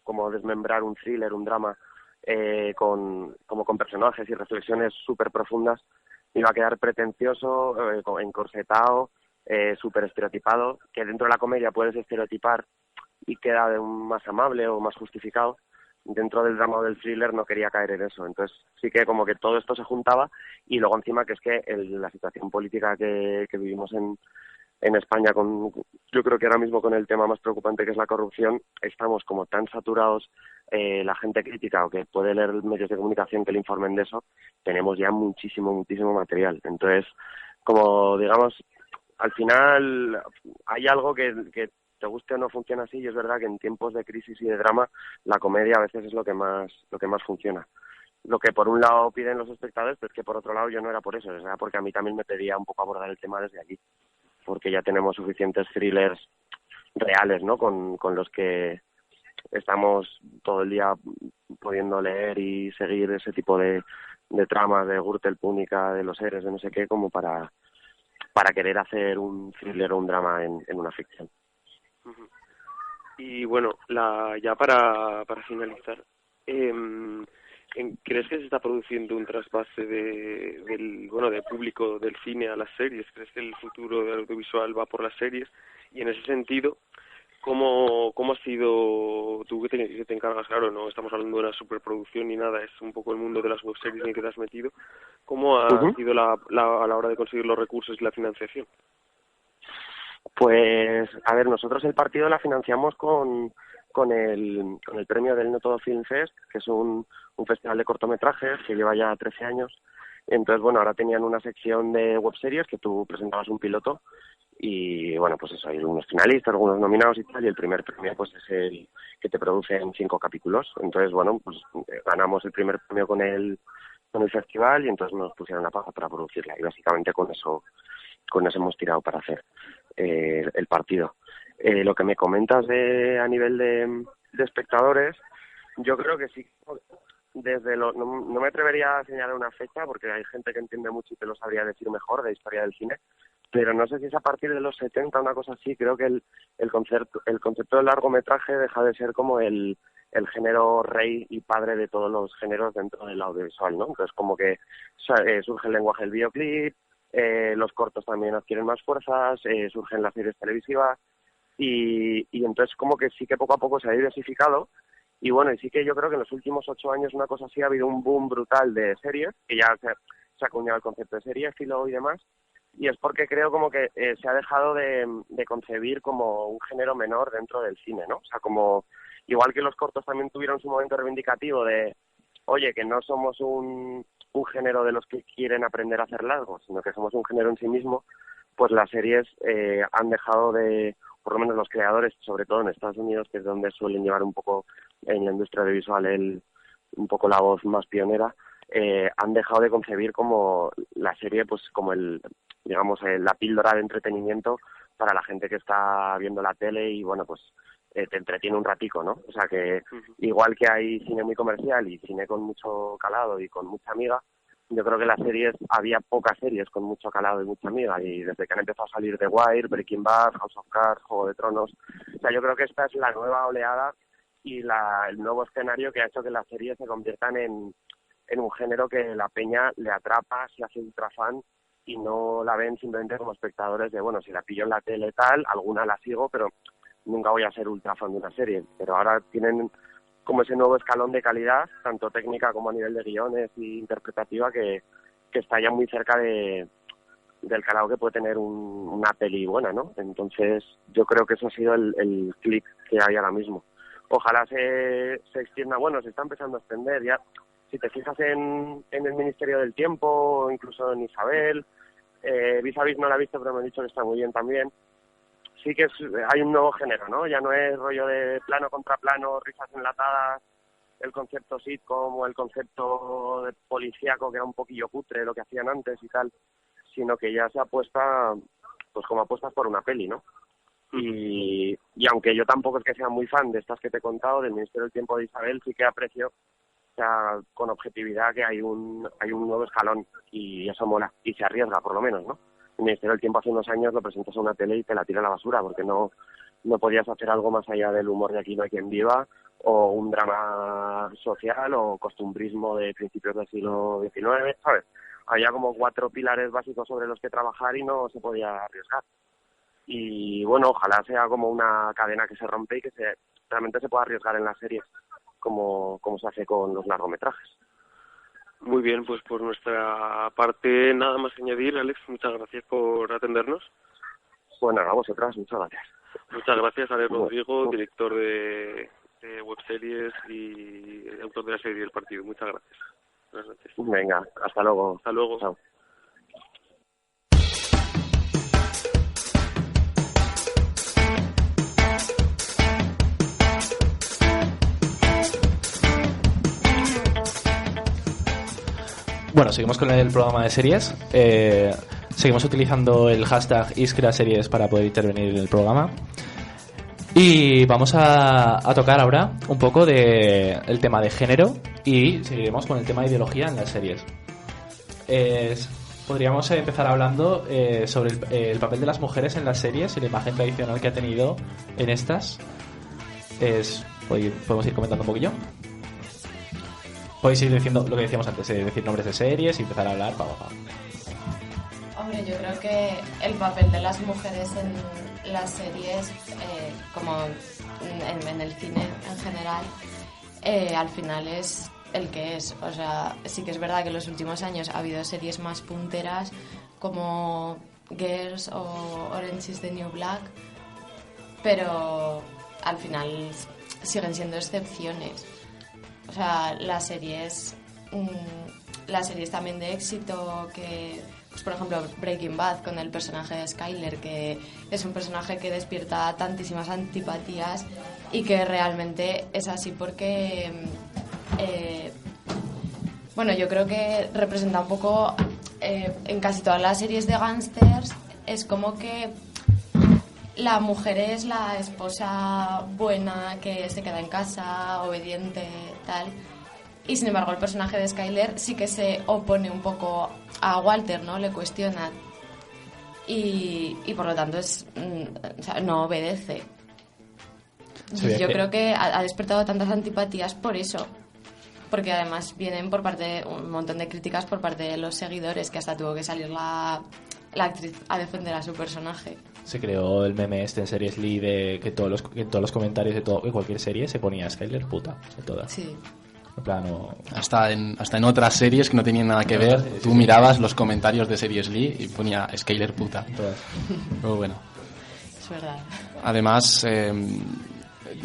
como desmembrar un thriller, un drama, con personajes y reflexiones súper profundas, iba a quedar pretencioso, encorsetado, súper estereotipado, que dentro de la comedia puedes estereotipar y queda de un más amable o más justificado. Dentro del drama o del thriller no quería caer en eso. Entonces sí que como que todo esto se juntaba, y luego encima que es que la situación política que vivimos en España, yo creo que ahora mismo con el tema más preocupante que es la corrupción, estamos como tan saturados, la gente crítica o que puede leer medios de comunicación que le informen de eso, tenemos ya muchísimo material. Entonces, como digamos, al final hay algo que te guste o no funciona así, y es verdad que en tiempos de crisis y de drama la comedia a veces es lo que más funciona. Lo que por un lado piden los espectadores, pero es que por otro lado yo no era por eso, era porque a mí también me pedía un poco abordar el tema desde allí, porque ya tenemos suficientes thrillers reales, ¿no? Con los que estamos todo el día pudiendo leer y seguir ese tipo de tramas de Gürtel, Púnica, de los seres, de no sé qué, como para querer hacer un thriller o un drama en una ficción. Y bueno, ya para finalizar, ¿crees que se está produciendo un trasvase de público del cine a las series? ¿Crees que el futuro del audiovisual va por las series? Y en ese sentido, ¿cómo ha sido, tú que te encargas, claro, no estamos hablando de una superproducción ni nada, es un poco el mundo de las webseries en el que te has metido, ¿cómo ha sido a la hora de conseguir los recursos y la financiación? Pues, a ver, nosotros el partido la financiamos con el premio del No Todo Film Fest, que es un festival de cortometrajes que lleva ya 13 años. Entonces, bueno, ahora tenían una sección de webseries que tú presentabas un piloto y, bueno, pues eso, hay unos finalistas, algunos nominados y tal, y el primer premio pues es el que te produce en 5 capítulos. Entonces, bueno, pues ganamos el primer premio con el festival y entonces nos pusieron la paga para producirla y básicamente con eso hemos tirado para hacer el partido. Lo que me comentas a nivel de espectadores, yo creo que sí. No me atrevería a señalar una fecha porque hay gente que entiende mucho y te lo sabría decir mejor de historia del cine, pero no sé si es a partir de los 70, una cosa así. Creo que el concepto del largometraje deja de ser como el género rey y padre de todos los géneros dentro del audiovisual, ¿no? Entonces como que surge el lenguaje del videoclip, los cortos también adquieren más fuerzas, surgen las series televisivas y entonces como que sí que poco a poco se ha diversificado. Y bueno, y sí que yo creo que en los últimos 8 años una cosa así ha habido un boom brutal de series, que ya se ha acuñado el concepto de serie, estilo y demás, y es porque creo como que se ha dejado de concebir como un género menor dentro del cine, ¿no? O sea, como igual que los cortos también tuvieron su momento reivindicativo de, oye, que no somos un género de los que quieren aprender a hacer largos, sino que somos un género en sí mismo, pues las series han dejado de, por lo menos los creadores, sobre todo en Estados Unidos, que es donde suelen llevar un poco en la industria audiovisual un poco la voz más pionera, han dejado de concebir como la serie, pues como la píldora de entretenimiento para la gente que está viendo la tele y bueno, pues te entretiene un ratico, ¿no? O sea que igual que hay cine muy comercial y cine con mucho calado y con mucha amiga, yo creo que las series, había pocas series con mucho calado y mucha amiga, y desde que han empezado a salir The Wire, Breaking Bad, House of Cards, Juego de Tronos, o sea, yo creo que esta es la nueva oleada y el nuevo escenario que ha hecho que las series se conviertan en un género que la peña le atrapa, se hace ultra fan y no la ven simplemente como espectadores de, bueno, si la pillo en la tele tal, alguna la sigo, pero nunca voy a ser ultra fan de una serie. Pero ahora tienen como ese nuevo escalón de calidad, tanto técnica como a nivel de guiones y interpretativa, que está ya muy cerca del calado que puede tener una peli buena, ¿no? Entonces yo creo que eso ha sido el clic que hay ahora mismo. Ojalá se extienda, bueno, se está empezando a extender ya. Si te fijas en el Ministerio del Tiempo, incluso en Isabel, Vis a Vis no la he visto, pero me han dicho que está muy bien también. Sí que hay un nuevo género, ¿no? Ya no es rollo de plano contra plano, risas enlatadas, el concepto sitcom o el concepto de policíaco, que era un poquillo cutre lo que hacían antes y tal, sino que ya se apuesta, pues como apuestas por una peli, ¿no? Y aunque yo tampoco es que sea muy fan de estas que te he contado, del Ministerio del Tiempo de Isabel, sí que aprecio, o sea, con objetividad, que hay un nuevo escalón y eso mola, y se arriesga por lo menos, ¿no? El Ministerio del Tiempo hace unos años lo presentas a una tele y te la tira a la basura, porque no podías hacer algo más allá del humor de Aquí no hay quien viva, o un drama social, o costumbrismo de principios del siglo XIX, ¿sabes? Había como 4 pilares básicos sobre los que trabajar y no se podía arriesgar. Y bueno, ojalá sea como una cadena que se rompe y que realmente se pueda arriesgar en las series, como se hace con los largometrajes. Muy bien, pues por nuestra parte nada más que añadir. Alex, muchas gracias por atendernos. Bueno, a vosotras, muchas gracias. Muchas gracias, Alex Rodrigo, director de webseries y autor de la serie El Partido. Muchas gracias. Buenas noches. Venga, hasta luego. Hasta luego. Chao. Bueno, seguimos con el programa de series. Seguimos utilizando el hashtag IskraSeries para poder intervenir en el programa. Y vamos a tocar ahora un poco el tema de género y seguiremos con el tema de ideología en las series. Podríamos empezar hablando sobre el papel de las mujeres en las series y la imagen tradicional que ha tenido en estas. ¿Podemos ir comentando un poquillo? Podéis ir diciendo lo que decíamos antes, decir nombres de series y empezar a hablar. Hombre, yo creo que el papel de las mujeres en las series, como en el cine en general, al final es el que es. O sea, sí que es verdad que en los últimos años ha habido series más punteras, como Girls o Orange is the New Black, pero al final siguen siendo excepciones. O sea, las series también de éxito que, pues por ejemplo, Breaking Bad con el personaje de Skyler, que es un personaje que despierta tantísimas antipatías y que realmente es así porque bueno, yo creo que representa un poco en casi todas las series de gángsters, es como que la mujer es la esposa buena que se queda en casa, obediente, tal. Y sin embargo el personaje de Skyler sí que se opone un poco a Walter, ¿no? Le cuestiona. Y por lo tanto o sea, no obedece. Sí, yo creo que ha despertado tantas antipatías por eso. Porque además vienen por parte un montón de críticas por parte de los seguidores, que hasta tuvo que salir la actriz a defender a su personaje. Se creó el meme este en Series Lee de que en todos los comentarios de cualquier serie se ponía Skyler puta, de todas. Sí. En plano... Hasta en otras series que no tenían nada que ver, tú mirabas los comentarios de Series Lee y ponía Skyler puta. Pero bueno. Es verdad. Además,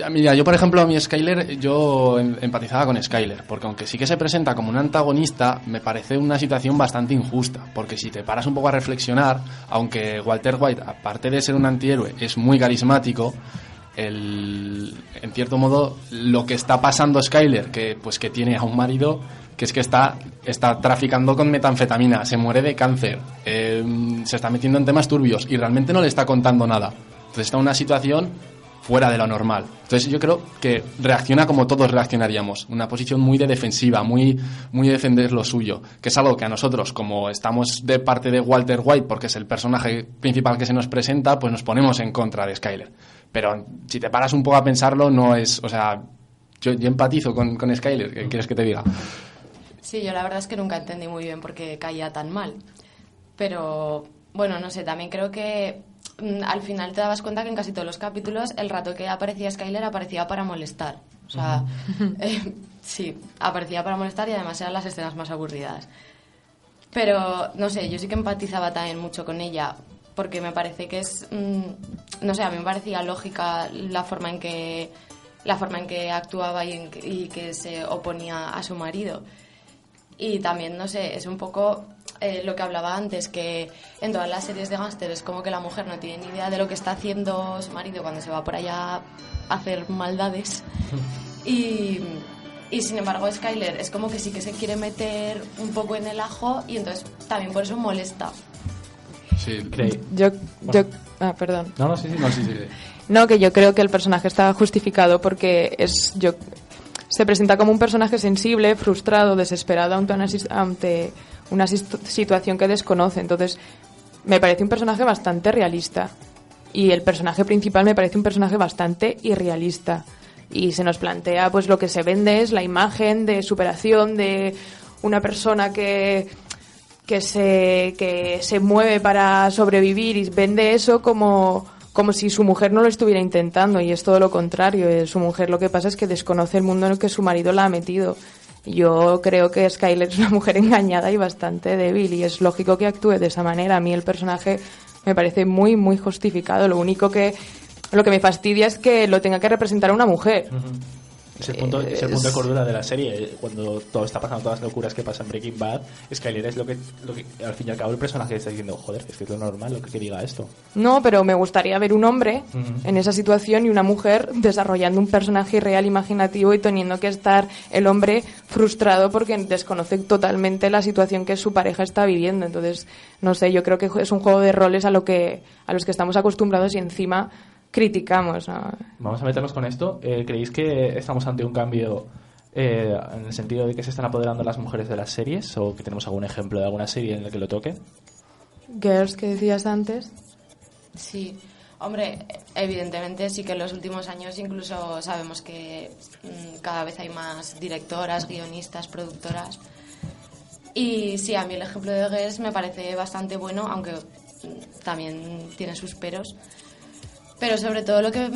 mira, yo por ejemplo a mi Skyler, yo empatizaba con Skyler, porque aunque sí que se presenta como un antagonista, me parece una situación bastante injusta, porque si te paras un poco a reflexionar, aunque Walter White, aparte de ser un antihéroe, es muy carismático, en cierto modo lo que está pasando Skyler, que tiene a un marido que es que está traficando con metanfetamina, se muere de cáncer, se está metiendo en temas turbios y realmente no le está contando nada. Entonces está en una situación fuera de lo normal. Entonces yo creo que reacciona como todos reaccionaríamos, una posición muy de defensiva, muy de defender lo suyo, que es algo que a nosotros, como estamos de parte de Walter White porque es el personaje principal que se nos presenta, pues nos ponemos en contra de Skyler. Pero si te paras un poco a pensarlo, no es... O sea, yo empatizo con Skyler, ¿qué quieres que te diga? Sí, yo la verdad es que nunca entendí muy bien por qué caía tan mal. Pero, bueno, no sé, también creo que al final te dabas cuenta que en casi todos los capítulos el rato que aparecía Skyler aparecía para molestar. O sea, sí, aparecía para molestar y además eran las escenas más aburridas. Pero, no sé, yo sí que empatizaba también mucho con ella, porque me parece que es... no sé, a mí me parecía lógica la forma en que actuaba y que se oponía a su marido. Y también, no sé, es un poco lo que hablaba antes, que en todas las series de gángster es como que la mujer no tiene ni idea de lo que está haciendo su marido cuando se va por allá a hacer maldades. Y sin embargo Skyler es como que sí que se quiere meter un poco en el ajo y entonces también por eso molesta. Sí, perdón. No, sí. No, que yo creo que el personaje está justificado porque se presenta como un personaje sensible, frustrado, desesperado ante una situación que desconoce. Entonces, me parece un personaje bastante realista. Y el personaje principal me parece un personaje bastante irrealista. Y se nos plantea, pues lo que se vende es la imagen de superación de una persona que se mueve para sobrevivir y vende eso como si su mujer no lo estuviera intentando, y es todo lo contrario. Su mujer lo que pasa es que desconoce el mundo en el que su marido la ha metido. Yo creo que Skyler es una mujer engañada y bastante débil, y es lógico que actúe de esa manera. A mí el personaje me parece muy, muy justificado. Lo que me fastidia es que lo tenga que representar una mujer. Es el punto de cordura de la serie. Cuando todo está pasando, todas las locuras que pasan en Breaking Bad, Skyler es lo que al fin y al cabo el personaje está diciendo, joder, es que es lo normal lo que diga esto. No, pero me gustaría ver un hombre en esa situación y una mujer desarrollando un personaje real, imaginativo, y teniendo que estar el hombre frustrado porque desconoce totalmente la situación que su pareja está viviendo. Entonces, no sé, yo creo que es un juego de roles a los que estamos acostumbrados y encima criticamos, ¿no? Vamos a meternos con esto. ¿Creéis que estamos ante un cambio en el sentido de que se están apoderando las mujeres de las series, o que tenemos algún ejemplo de alguna serie en la que lo toque? Girls, que decías antes. Sí, hombre, evidentemente sí que en los últimos años incluso sabemos que cada vez hay más directoras, guionistas, productoras. Y sí, a mí el ejemplo de Girls me parece bastante bueno, aunque también tiene sus peros. Pero sobre todo lo que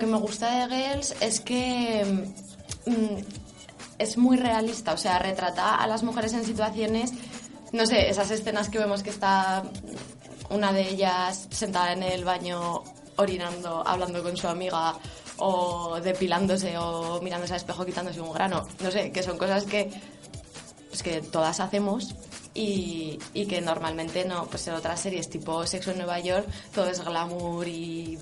me gusta de Girls es que es muy realista, o sea, retrata a las mujeres en situaciones, no sé, esas escenas que vemos que está una de ellas sentada en el baño orinando, hablando con su amiga, o depilándose o mirándose al espejo quitándose un grano. No sé, que son cosas que todas hacemos y que normalmente no, pues en otras series tipo Sexo en Nueva York todo es glamour y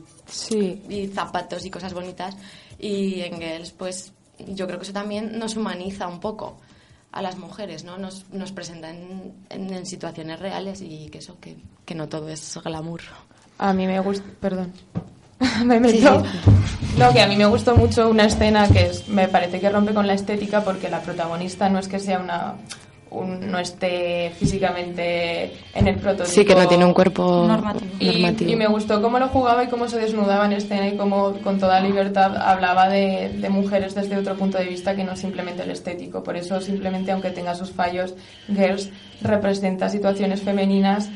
zapatos y cosas bonitas, y en Girls pues yo creo que eso también nos humaniza un poco a las mujeres, ¿no? Nos presenta en situaciones reales, y que eso, que no todo es glamour. A mí me gusta... Perdón. Me meto. Sí. No, que a mí me gustó mucho una escena que me parece que rompe con la estética, porque la protagonista no es que sea no esté físicamente en el prototipo. Sí, que no tiene un cuerpo normativo. normativo. Y me gustó cómo lo jugaba y cómo se desnudaba en escena, y cómo con toda libertad hablaba de mujeres desde otro punto de vista que no simplemente el estético. Por eso, simplemente, aunque tenga sus fallos, Girls representa situaciones femeninas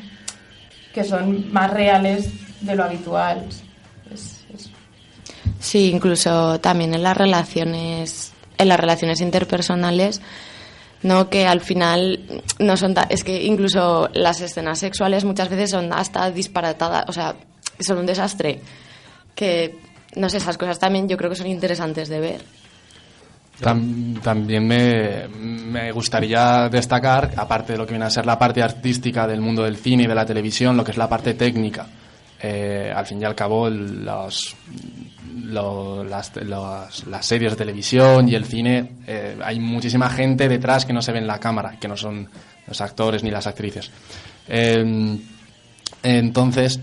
que son más reales de lo habitual. Sí, incluso también en las relaciones interpersonales, no, que al final no son es que incluso las escenas sexuales muchas veces son hasta disparatadas, o sea, son un desastre, que no sé, esas cosas también yo creo que son interesantes de ver. También me gustaría destacar, aparte de lo que viene a ser la parte artística del mundo del cine y de la televisión, lo que es la parte técnica. Al fin y al cabo, las series de televisión y el cine, hay muchísima gente detrás que no se ve en la cámara, que no son los actores ni las actrices. Entonces,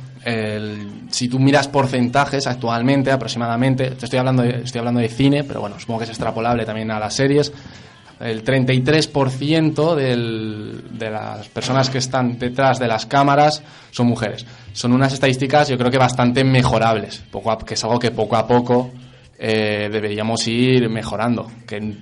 si tú miras porcentajes actualmente, aproximadamente, estoy hablando de cine, pero bueno, supongo que es extrapolable también a las series. El 33% de las personas que están detrás de las cámaras son mujeres. Son unas estadísticas, yo creo que bastante mejorables, que es algo que poco a poco deberíamos ir mejorando. Que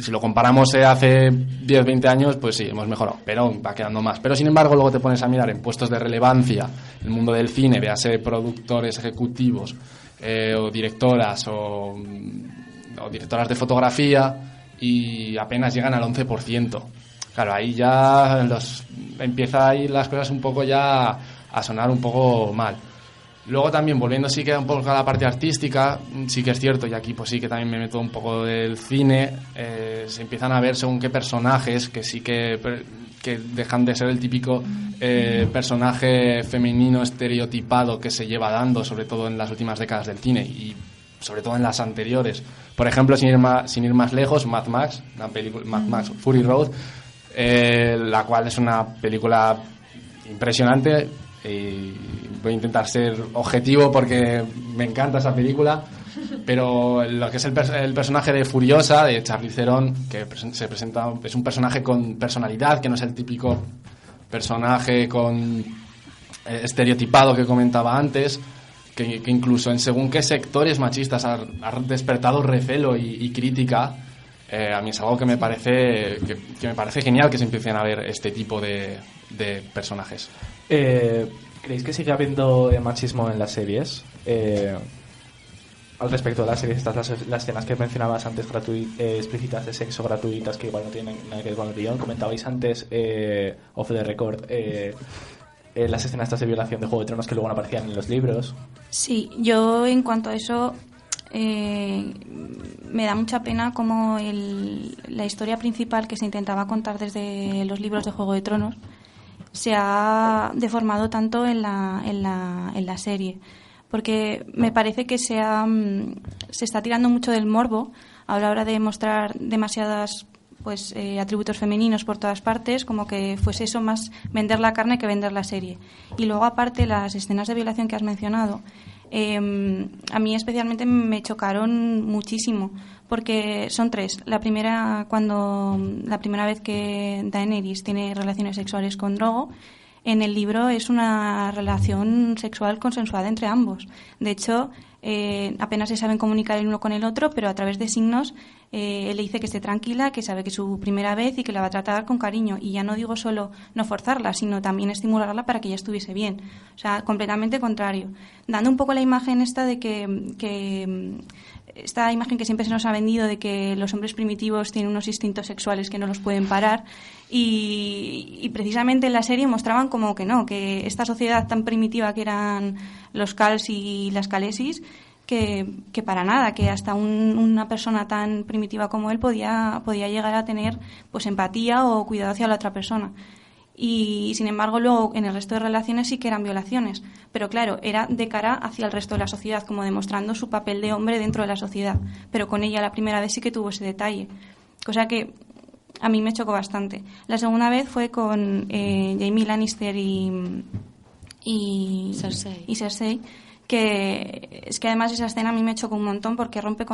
si lo comparamos hace 10, 20 años, pues sí, hemos mejorado, pero va quedando más. Pero sin embargo, luego te pones a mirar en puestos de relevancia el mundo del cine, véase productores ejecutivos, o directoras, o directoras de fotografía, y apenas llegan al 11%. Claro, ahí ya empieza a ir las cosas un poco ya a sonar un poco mal. Luego también, volviendo sí que un poco a la parte artística, sí que es cierto, y aquí pues sí que también me meto un poco del cine, se empiezan a ver según qué personajes que sí que dejan de ser el típico personaje femenino estereotipado que se lleva dando, sobre todo en las últimas décadas del cine y sobre todo en las anteriores. Por ejemplo, sin ir más lejos, Mad Max, Mad Max Fury Road, la cual es una película impresionante, y voy a intentar ser objetivo porque me encanta esa película, pero lo que es el personaje de Furiosa, de Charlize Theron, que se presenta, es un personaje con personalidad, que no es el típico personaje con estereotipado que comentaba antes, que incluso en según qué sectores machistas ha despertado recelo y crítica. A mí es algo que me parece genial que se empiecen a ver este tipo de personajes. ¿Creéis que sigue habiendo machismo en las series? Al respecto de las series, las escenas que mencionabas antes, explícitas de sexo, gratuitas, que igual no tienen nada que ver con el guión. Comentabais antes, off the record, las escenas estas de violación de Juego de Tronos que luego no aparecían en los libros. Sí, yo en cuanto a eso me da mucha pena como la historia principal que se intentaba contar desde los libros de Juego de Tronos se ha deformado tanto en la serie, porque me parece que se está tirando mucho del morbo a la hora de mostrar demasiadas atributos femeninos por todas partes, como que fuese eso más vender la carne que vender la serie. Y luego, aparte, las escenas de violación que has mencionado, a mí especialmente me chocaron muchísimo, porque son tres. La primera vez que Daenerys tiene relaciones sexuales con Drogo, en el libro es una relación sexual consensuada entre ambos. De hecho, apenas se saben comunicar el uno con el otro, pero a través de signos él le dice que esté tranquila, que sabe que es su primera vez y que la va a tratar con cariño. Y ya no digo solo no forzarla, sino también estimularla para que ella estuviese bien. O sea, completamente contrario. Dando un poco la imagen esta de que esta imagen que siempre se nos ha vendido de que los hombres primitivos tienen unos instintos sexuales que no los pueden parar, Y precisamente en la serie mostraban como que no, que esta sociedad tan primitiva que eran los Khals y las Khaleesi, que para nada, que hasta una persona tan primitiva como él podía llegar a tener pues empatía o cuidado hacia la otra persona. Y sin embargo luego en el resto de relaciones sí que eran violaciones, pero claro, era de cara hacia el resto de la sociedad, como demostrando su papel de hombre dentro de la sociedad, pero con ella la primera vez sí que tuvo ese detalle, cosa que a mí me chocó bastante. La segunda vez fue con Jaime Lannister y Cersei, que es que además esa escena a mí me chocó un montón porque rompe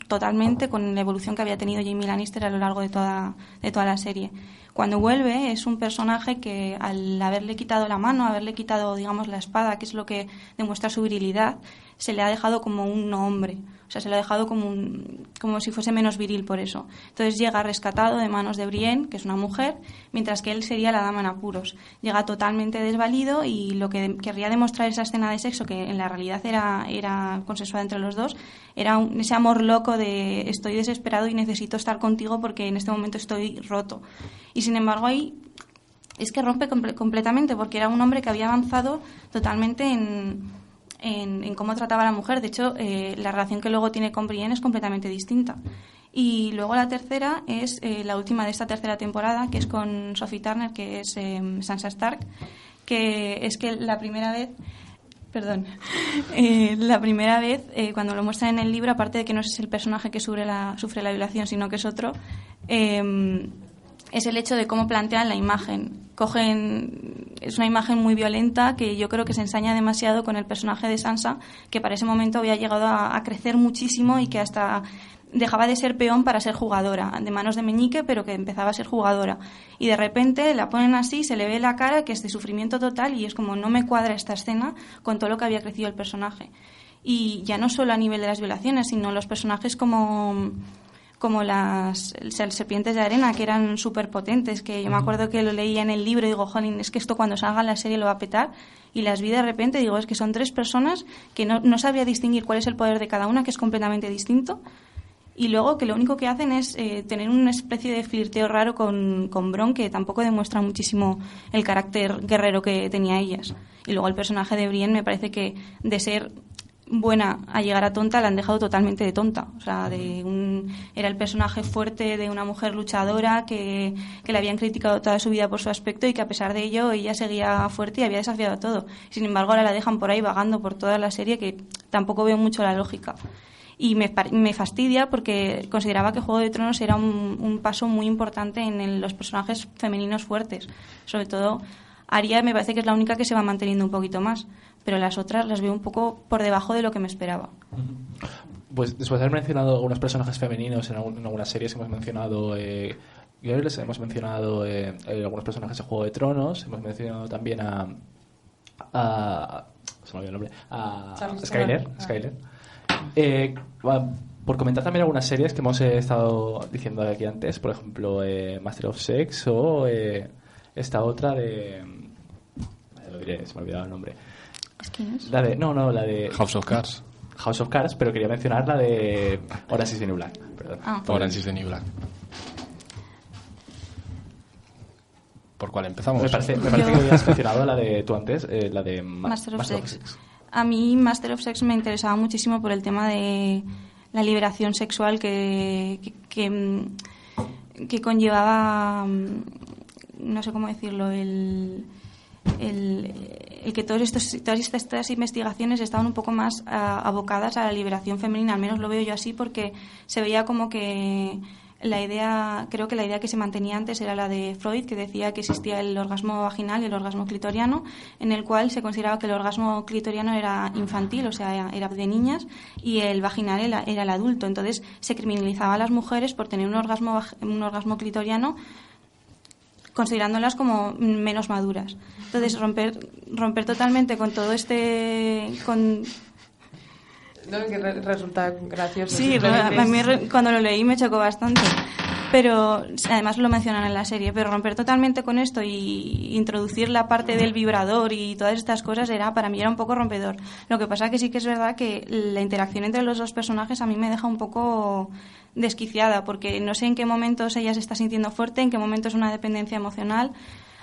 totalmente con la evolución que había tenido Jaime Lannister a lo largo de toda la serie. Cuando vuelve es un personaje que al haberle quitado la mano, haberle quitado, digamos, la espada, que es lo que demuestra su virilidad, se le ha dejado como un no hombre. O sea, se le ha dejado como si fuese menos viril por eso. Entonces llega rescatado de manos de Brienne, que es una mujer, mientras que él sería la dama en apuros. Llega totalmente desvalido y lo que querría demostrar esa escena de sexo, que en la realidad era consensuada entre los dos, era ese amor loco de estoy desesperado y necesito estar contigo porque en este momento estoy roto. Y sin embargo ahí es que rompe completamente porque era un hombre que había avanzado totalmente en cómo trataba a la mujer. De hecho, la relación que luego tiene con Brienne es completamente distinta. Y luego la tercera es la última de esta tercera temporada, que es con Sophie Turner, que es Sansa Stark, que es que la primera vez cuando lo muestran en el libro, aparte de que no es el personaje que sufre la violación, sino que es otro, es el hecho de cómo plantean la imagen. Es una imagen muy violenta que yo creo que se ensaña demasiado con el personaje de Sansa, que para ese momento había llegado a crecer muchísimo y que hasta dejaba de ser peón para ser jugadora, de manos de meñique, pero que empezaba a ser jugadora. Y de repente la ponen así, se le ve la cara que es de sufrimiento total y es como no me cuadra esta escena con todo lo que había crecido el personaje. Y ya no solo a nivel de las violaciones, sino los personajes como las serpientes de arena, que eran súper potentes, que yo me acuerdo que lo leía en el libro y digo, jolín, es que esto cuando salga en la serie lo va a petar, y las vi de repente, digo, es que son tres personas que no sabría distinguir cuál es el poder de cada una, que es completamente distinto, y luego que lo único que hacen es tener una especie de flirteo raro con Bronn, que tampoco demuestra muchísimo el carácter guerrero que tenía ellas. Y luego el personaje de Brienne me parece que de ser buena a llegar a tonta la han dejado totalmente de tonta. O sea, era el personaje fuerte de una mujer luchadora que le habían criticado toda su vida por su aspecto y que a pesar de ello ella seguía fuerte y había desafiado a todo. Sin embargo, ahora la dejan por ahí vagando por toda la serie, que tampoco veo mucho la lógica. Y me fastidia porque consideraba que Juego de Tronos era un paso muy importante en los personajes femeninos fuertes. Sobre todo Arya me parece que es la única que se va manteniendo un poquito más, pero las otras las veo un poco por debajo de lo que me esperaba. Pues después de haber mencionado algunos personajes femeninos en algunas series que hemos mencionado, hemos mencionado algunos personajes de Juego de Tronos, hemos mencionado también se me olvidó el nombre, a Skyler. Por comentar también algunas series que hemos estado diciendo aquí antes, por ejemplo Master of Sex o esta otra de... lo diré, se me ha olvidado el nombre. ¿Quién es? La de House of Cards. House of Cards, pero quería mencionar la de Orange is the New Black. Perdón. Orange is the New Black. ¿Por cuál empezamos? Me parece que habías mencionado la de tú antes, la de Master of Sex. A mí Master of Sex me interesaba muchísimo por el tema de la liberación sexual que conllevaba, no sé cómo decirlo, el que todas estas investigaciones estaban un poco más abocadas a la liberación femenina, al menos lo veo yo así, porque se veía como que creo que la idea que se mantenía antes era la de Freud, que decía que existía el orgasmo vaginal y el orgasmo clitoriano, en el cual se consideraba que el orgasmo clitoriano era infantil, o sea, era de niñas, y el vaginal era el adulto. Entonces se criminalizaba a las mujeres por tener un orgasmo clitoriano, considerándolas como menos maduras. Entonces romper totalmente con todo No, que resulta gracioso. Sí, a mí cuando lo leí me chocó bastante. Pero además lo mencionan en la serie, pero romper totalmente con esto y introducir la parte del vibrador y todas estas cosas para mí era un poco rompedor. Lo que pasa que sí que es verdad que la interacción entre los dos personajes a mí me deja un poco desquiciada, porque no sé en qué momentos ella se está sintiendo fuerte, en qué momentos es una dependencia emocional.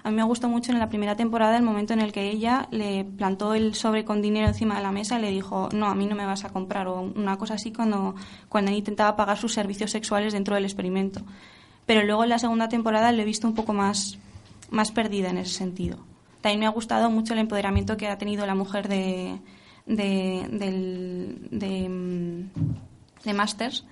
A mí me gustó mucho en la primera temporada el momento en el que ella le plantó el sobre con dinero encima de la mesa y le dijo, no, a mí no me vas a comprar, o una cosa así cuando intentaba pagar sus servicios sexuales dentro del experimento. Pero luego en la segunda temporada le he visto un poco más perdida en ese sentido. También me ha gustado mucho el empoderamiento que ha tenido la mujer de Masters,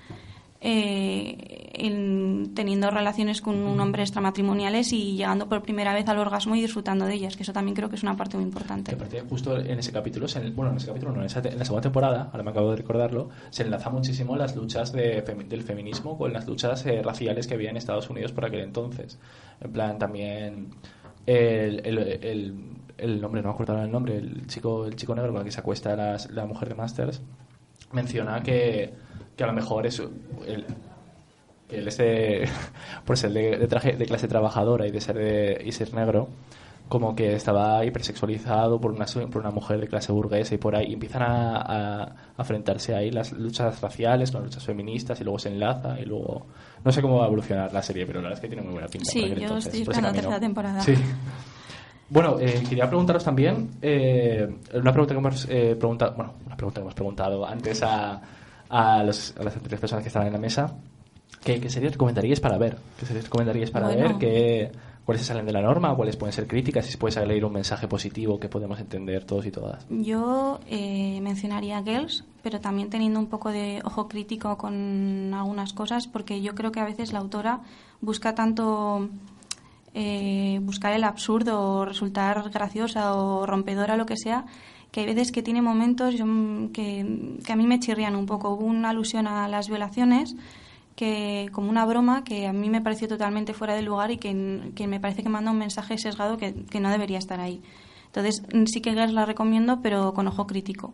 teniendo relaciones con un hombre extramatrimoniales y llegando por primera vez al orgasmo y disfrutando de ellas, que eso también creo que es una parte muy importante. Que aparte, justo en ese capítulo, en la segunda temporada, ahora me acabo de recordarlo, se enlaza muchísimo las luchas del feminismo con las luchas raciales que había en Estados Unidos por aquel entonces. En plan, también el nombre, no me acuerdo ahora el nombre, el chico negro con el que se acuesta la mujer de Masters, menciona que a lo mejor es él es por ser de clase trabajadora y de ser negro, como que estaba hipersexualizado por una mujer de clase burguesa, y por ahí empiezan a enfrentarse ahí las luchas raciales con las luchas feministas, y luego se enlaza, y luego no sé cómo va a evolucionar la serie, pero la verdad es que tiene muy buena pinta. Sí, yo entonces, estoy esperando la tercera temporada. Sí. Bueno, quería preguntaros también una pregunta que hemos preguntado antes a las anteriores personas que estaban en la mesa. ¿Qué series recomendaríais para ver? ¿Cuáles se salen de la norma? ¿Cuáles pueden ser críticas? Si puedes leer un mensaje positivo que podemos entender todos y todas. Yo mencionaría Girls, pero también teniendo un poco de ojo crítico con algunas cosas, porque yo creo que a veces la autora busca tanto buscar el absurdo o resultar graciosa o rompedora, lo que sea, que hay veces que tiene momentos que a mí me chirrían un poco. Hubo una alusión a las violaciones, que como una broma, que a mí me pareció totalmente fuera de lugar y que me parece que manda un mensaje sesgado que no debería estar ahí. Entonces sí que Girls la recomiendo, pero con ojo crítico.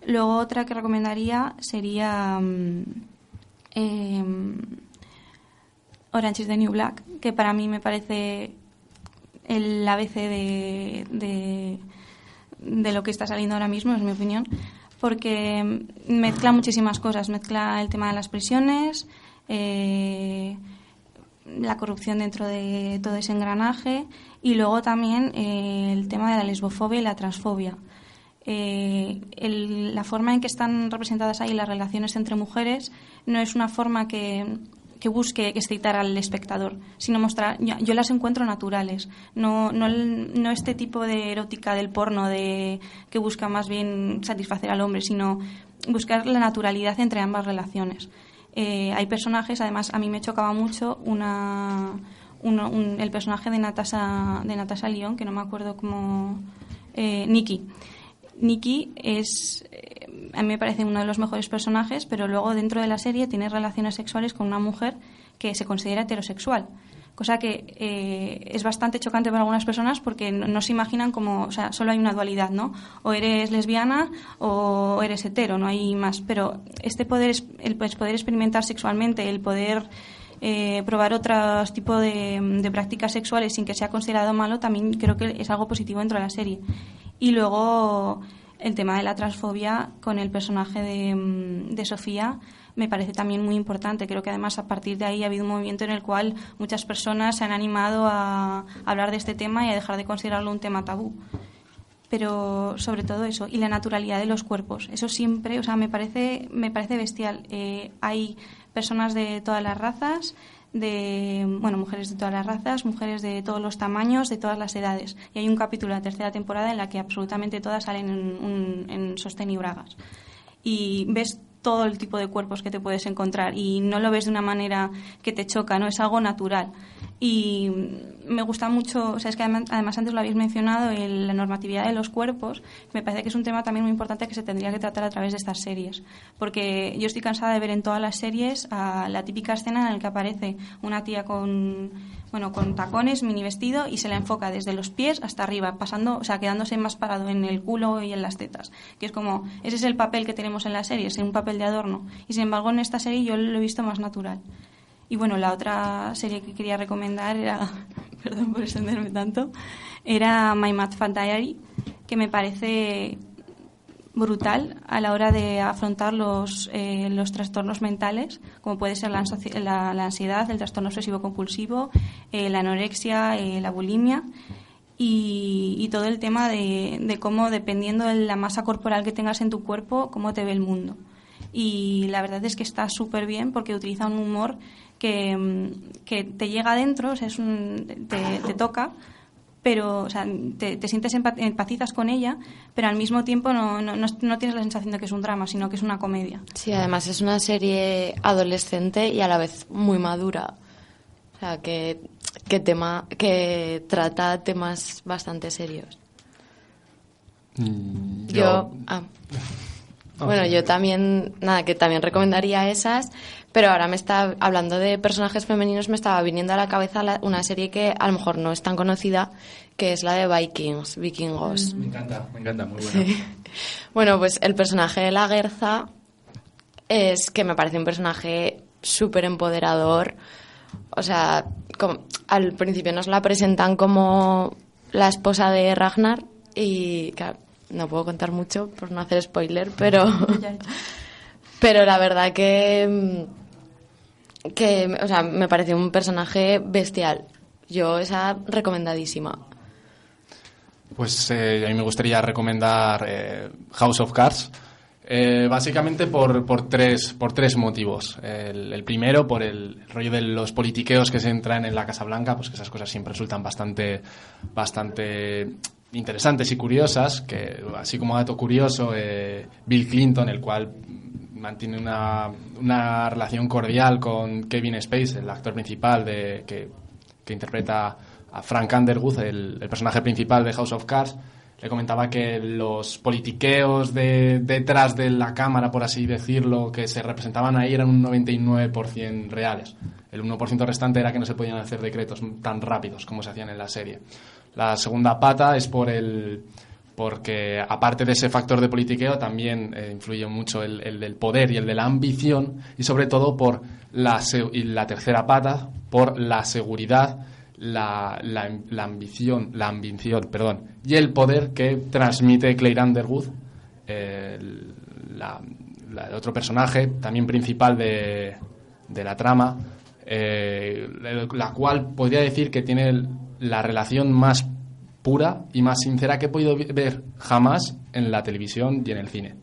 Luego otra que recomendaría sería Orange is the New Black, que para mí me parece el ABC de lo que está saliendo ahora mismo, es mi opinión, porque mezcla muchísimas cosas. Mezcla el tema de las prisiones, la corrupción dentro de todo ese engranaje, y luego también el tema de la lesbofobia y la transfobia. La forma en que están representadas ahí las relaciones entre mujeres no es una forma que busque excitar al espectador, sino mostrar, yo las encuentro naturales, no este tipo de erótica del porno que busca más bien satisfacer al hombre, sino buscar la naturalidad entre ambas relaciones. Hay personajes, además a mí me chocaba mucho el personaje de Natasha Lyonne, que no me acuerdo cómo, Nikki es, a mí me parece uno de los mejores personajes, pero luego dentro de la serie tiene relaciones sexuales con una mujer que se considera heterosexual, cosa que es bastante chocante para algunas personas, porque no se imaginan como, o sea, solo hay una dualidad, ¿no? O eres lesbiana o eres hetero, no hay más. Pero el poder experimentar sexualmente, el poder probar otros tipos de prácticas sexuales sin que sea considerado malo, también creo que es algo positivo dentro de la serie. Y luego el tema de la transfobia con el personaje de Sofía me parece también muy importante. Creo que además a partir de ahí ha habido un movimiento en el cual muchas personas se han animado a hablar de este tema y a dejar de considerarlo un tema tabú. Pero sobre todo eso, y la naturalidad de los cuerpos, eso siempre, o sea, me parece bestial. Hay personas de todas las razas, mujeres de todas las razas, mujeres de todos los tamaños, de todas las edades. Y hay un capítulo de la tercera temporada en la que absolutamente todas salen en sostén y bragas. Y ves todo el tipo de cuerpos que te puedes encontrar y no lo ves de una manera que te choca, ¿no? Es algo natural. Y me gusta mucho, o sea, es que además antes lo habéis mencionado, la normatividad de los cuerpos. Me parece que es un tema también muy importante que se tendría que tratar a través de estas series, porque yo estoy cansada de ver en todas las series la típica escena en la que aparece una tía con tacones, mini vestido, y se la enfoca desde los pies hasta arriba, pasando, o sea, quedándose más parado en el culo y en las tetas, que es como, ese es el papel que tenemos en la serie, es un papel de adorno, y sin embargo en esta serie yo lo he visto más natural. Y bueno, la otra serie que quería recomendar era, perdón por extenderme tanto, era My Mad Fat Diary, que me parece brutal a la hora de afrontar los trastornos mentales, como puede ser la ansiedad, el trastorno obsesivo-compulsivo, la anorexia, la bulimia y todo el tema de cómo, dependiendo de la masa corporal que tengas en tu cuerpo, cómo te ve el mundo. Y la verdad es que está súper bien porque utiliza un humor que te llega adentro, o sea, te toca, pero o sea, te sientes empatizas con ella, pero al mismo tiempo no tienes la sensación de que es un drama, sino que es una comedia. Sí, además es una serie adolescente y a la vez muy madura. O sea, que trata temas bastante serios. Yo también, que también recomendaría esas, pero ahora hablando de personajes femeninos, me estaba viniendo a la cabeza una serie que a lo mejor no es tan conocida, que es la de Vikingos. Me encanta, muy buena. Sí. Bueno, pues el personaje de la Gerza es que me parece un personaje súper empoderador. O sea, al principio nos la presentan como la esposa de Ragnar y claro, no puedo contar mucho por no hacer spoiler, pero la verdad que o sea, me pareció un personaje bestial. Yo esa recomendadísima. Pues a mí me gustaría recomendar House of Cards, básicamente por tres motivos. El primero, por el rollo de los politiqueos que se entran en la Casa Blanca, pues que esas cosas siempre resultan bastante interesantes y curiosas, que así como dato curioso, Bill Clinton, el cual mantiene una relación cordial con Kevin Spacey, el actor principal que interpreta a Frank Underwood, el personaje principal de House of Cards. Le comentaba que los politiqueos detrás de la cámara, por así decirlo, que se representaban ahí eran un 99% reales. El 1% restante era que no se podían hacer decretos tan rápidos como se hacían en la serie. La segunda pata es porque aparte de ese factor de politiqueo también influye mucho el del poder y el de la ambición, y sobre todo por y la tercera pata, por la seguridad, la ambición, y el poder que transmite Claire Underwood, el otro personaje también principal de la trama, la cual podría decir que tiene la relación más pura y más sincera que he podido ver jamás en la televisión y en el cine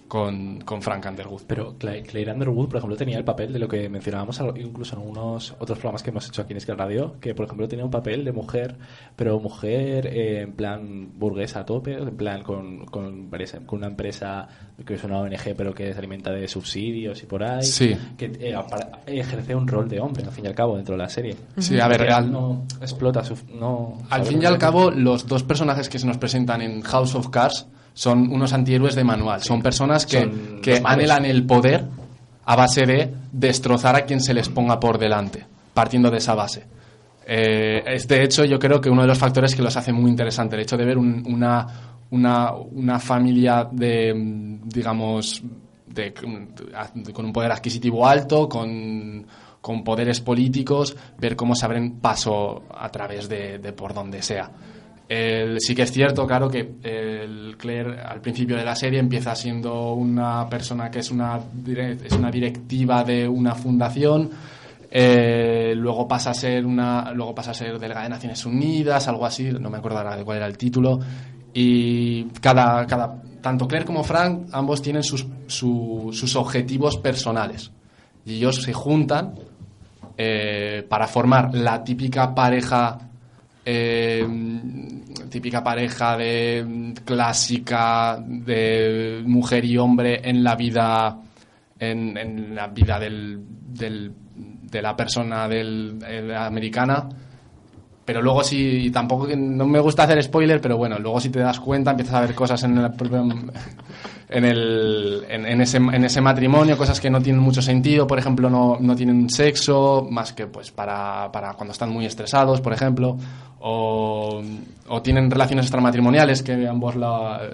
con Frank Underwood. Pero Claire Underwood, por ejemplo, tenía el papel de lo que mencionábamos incluso en unos otros programas que hemos hecho aquí en Esquerra Radio, que por ejemplo tenía un papel de mujer, pero mujer en plan burguesa a tope, en plan con una empresa que es una ONG pero que se alimenta de subsidios y por ahí, sí, que ejerce un rol de hombre al fin y al cabo dentro de la serie. Sí, a ver, no explota al fin y al cabo los dos personajes que se nos presentan en House of Cards son unos antihéroes de manual, son personas que anhelan el poder a base de destrozar a quien se les ponga por delante, partiendo de esa base. Es de hecho, yo creo que uno de los factores que los hace muy interesante, el hecho de ver una familia digamos, con un poder adquisitivo alto, con poderes políticos, ver cómo se abren paso a través de por donde sea. Sí que es cierto, claro, que Claire al principio de la serie empieza siendo una persona que es una directiva de una fundación, luego pasa a ser delegada de Naciones Unidas, algo así, no me acuerdo ahora de cuál era el título, y tanto Claire como Frank, ambos tienen sus objetivos personales y ellos se juntan para formar la típica pareja clásica de mujer y hombre en la vida de la persona americana. Pero luego sí, tampoco, no me gusta hacer spoiler, pero bueno, luego si te das cuenta empiezas a ver cosas en ese matrimonio, cosas que no tienen mucho sentido. Por ejemplo, no tienen sexo más que pues para cuando están muy estresados, por ejemplo, o tienen relaciones extramatrimoniales que ambos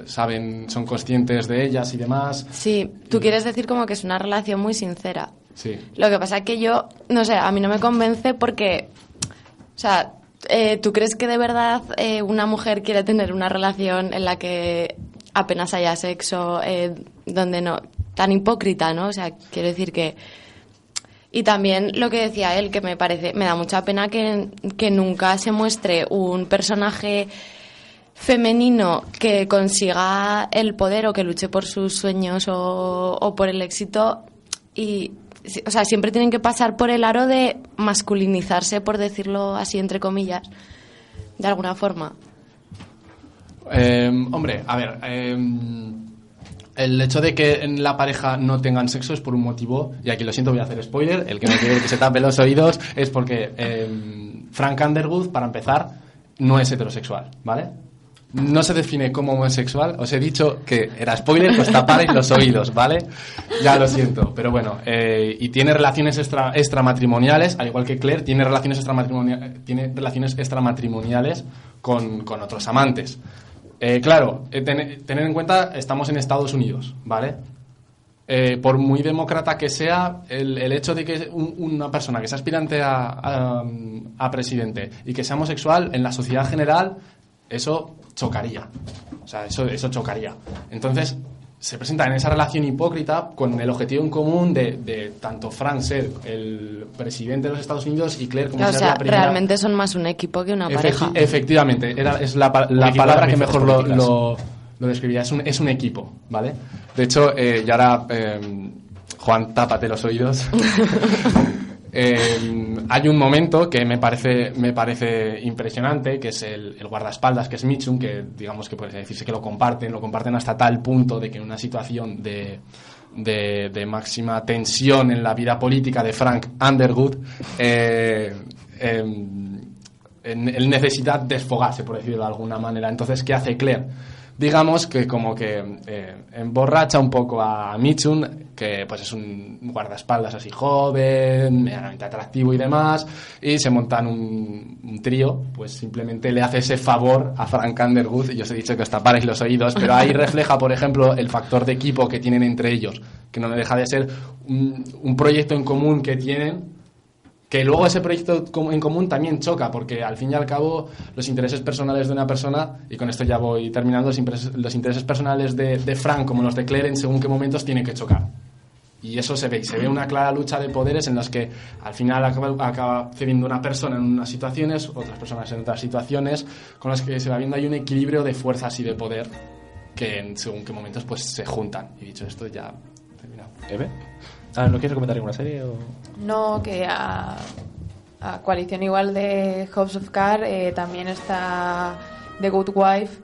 saben, son conscientes de ellas y demás. Sí, tú quieres decir como que es una relación muy sincera. Sí. Lo que pasa es que yo, no sé, a mí no me convence porque, o sea, ¿tú crees que de verdad una mujer quiere tener una relación en la que apenas haya sexo, donde no, tan hipócrita, ¿no? O sea, quiero decir que... Y también lo que decía él, que me da mucha pena que nunca se muestre un personaje femenino que consiga el poder o que luche por sus sueños o por el éxito y, o sea, siempre tienen que pasar por el aro de masculinizarse, por decirlo así, entre comillas, de alguna forma. Hombre, a ver, el hecho de que en la pareja no tengan sexo es por un motivo, y aquí lo siento, voy a hacer spoiler, el que no quiere que se tape los oídos, es porque Frank Underwood, para empezar, no es heterosexual, ¿vale? No se define como homosexual, os he dicho que era spoiler, pues taparéis los oídos, ¿vale? Ya lo siento, pero bueno, y tiene relaciones extramatrimoniales, al igual que Claire, tiene relaciones extramatrimoniales con otros amantes. Claro, tener en cuenta, estamos en Estados Unidos, ¿vale? Por muy demócrata que sea, el hecho de que una persona que sea aspirante a presidente y que sea homosexual, en la sociedad general, eso chocaría. O sea, eso chocaría. Entonces, se presenta en esa relación hipócrita con el objetivo en común de tanto Frank ser el presidente de los Estados Unidos y Claire como o ser sea, la primera. realmente son más un equipo que una pareja. Efectivamente, es la palabra que mejor lo describiría. Es un equipo, ¿vale? De hecho, y ahora, Juan, tápate los oídos. Hay un momento que me parece impresionante, que es el guardaespaldas, que es Mitchum, que digamos que puede decirse que lo comparten hasta tal punto de que en una situación de máxima tensión en la vida política de Frank Underwood, él necesita desfogarse, por decirlo de alguna manera. Entonces, ¿qué hace Claire? Digamos que como que emborracha un poco a Mitchum, que pues es un guardaespaldas así joven, medianamente atractivo y demás, y se montan un trío, pues simplemente le hace ese favor a Frank Underwood, y os he dicho que os taparéis los oídos, pero ahí refleja, por ejemplo, el factor de equipo que tienen entre ellos, que no deja de ser un proyecto en común que tienen, que luego ese proyecto en común también choca, porque al fin y al cabo los intereses personales de una persona, y con esto ya voy terminando, los intereses personales de Frank como los de Claire en según qué momentos tienen que chocar. Y eso se ve una clara lucha de poderes en las que al final acaba cediendo una persona en unas situaciones, otras personas en otras situaciones, con las que se va viendo hay un equilibrio de fuerzas y de poder que en según qué momentos pues se juntan. Y dicho esto, ya he terminado. ¿Eve? ¿No quieres comentar ninguna serie? O... No, que a coalición igual de House of Cards también está The Good Wife,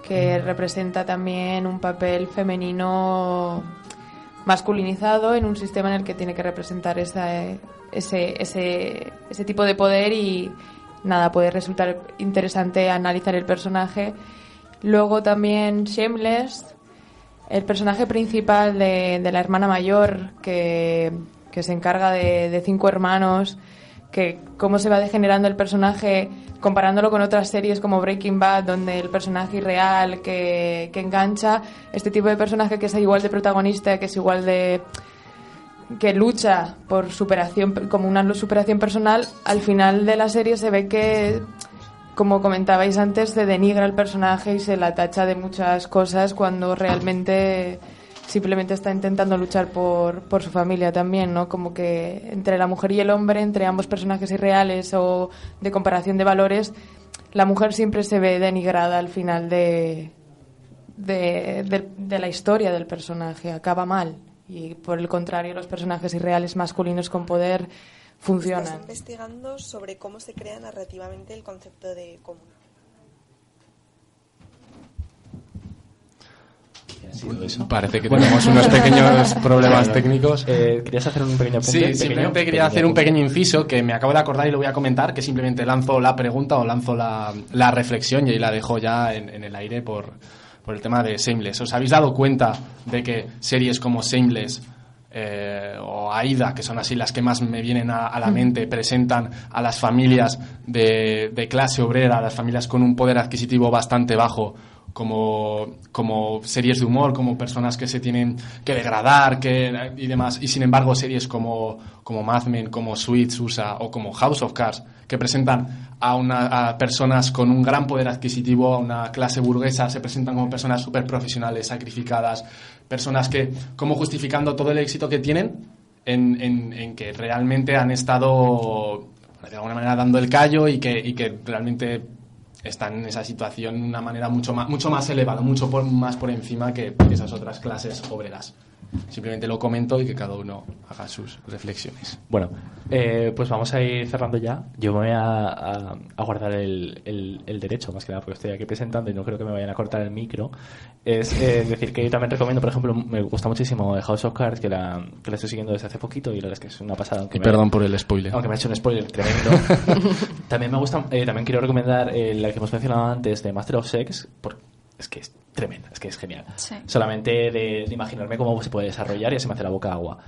que representa también un papel femenino masculinizado en un sistema en el que tiene que representar ese tipo de poder, y nada, puede resultar interesante analizar el personaje. Luego también Shameless, el personaje principal de la hermana mayor que se encarga de 5 hermanos, que cómo se va degenerando el personaje comparándolo con otras series como Breaking Bad, donde el personaje irreal que engancha, este tipo de personaje que es igual de protagonista, que es igual de... que lucha por superación, como una superación personal, al final de la serie se ve que, como comentabais antes, se denigra el personaje y se la tacha de muchas cosas cuando realmente simplemente está intentando luchar por su familia también, ¿no? Como que entre la mujer y el hombre, entre ambos personajes irreales o de comparación de valores, la mujer siempre se ve denigrada al final de la historia del personaje, acaba mal. Y por el contrario, los personajes irreales masculinos con poder funcionan. Estás investigando sobre cómo se crea narrativamente el concepto de común. Parece que tenemos unos pequeños problemas técnicos. ¿Querías hacer un pequeño apunte? Sí, simplemente quería hacer un pequeño inciso que me acabo de acordar y lo voy a comentar, que simplemente lanzo la pregunta o lanzo la reflexión y ahí la dejo ya en el aire por el tema de Shameless. ¿Os habéis dado cuenta de que series como Shameless o Aida, que son así las que más me vienen a la mente, presentan a las familias de clase obrera, a las familias con un poder adquisitivo bastante bajo, como series de humor, como personas que se tienen que degradar y demás, y sin embargo series como Mad Men, como Suits USA o como House of Cards, que presentan a personas con un gran poder adquisitivo, a una clase burguesa, se presentan como personas súper profesionales, sacrificadas, personas que, como justificando todo el éxito que tienen en que realmente han estado de alguna manera dando el callo y que realmente están en esa situación de una manera mucho más elevada, más por encima que esas otras clases obreras. Simplemente lo comento y que cada uno haga sus reflexiones. Bueno, pues vamos a ir cerrando ya. Yo me voy a guardar el derecho, más que nada, porque estoy aquí presentando y no creo que me vayan a cortar el micro. Es decir, que yo también recomiendo, por ejemplo, me gusta muchísimo House of Cards, que la estoy siguiendo desde hace poquito y la verdad es que es una pasada. Perdón por el spoiler. Aunque me ha hecho un spoiler tremendo. También me gusta, también quiero recomendar la que hemos mencionado antes de Master of Sex, porque es que es tremenda, es que es genial. Sí. Solamente de imaginarme cómo se puede desarrollar ya se me hace la boca agua.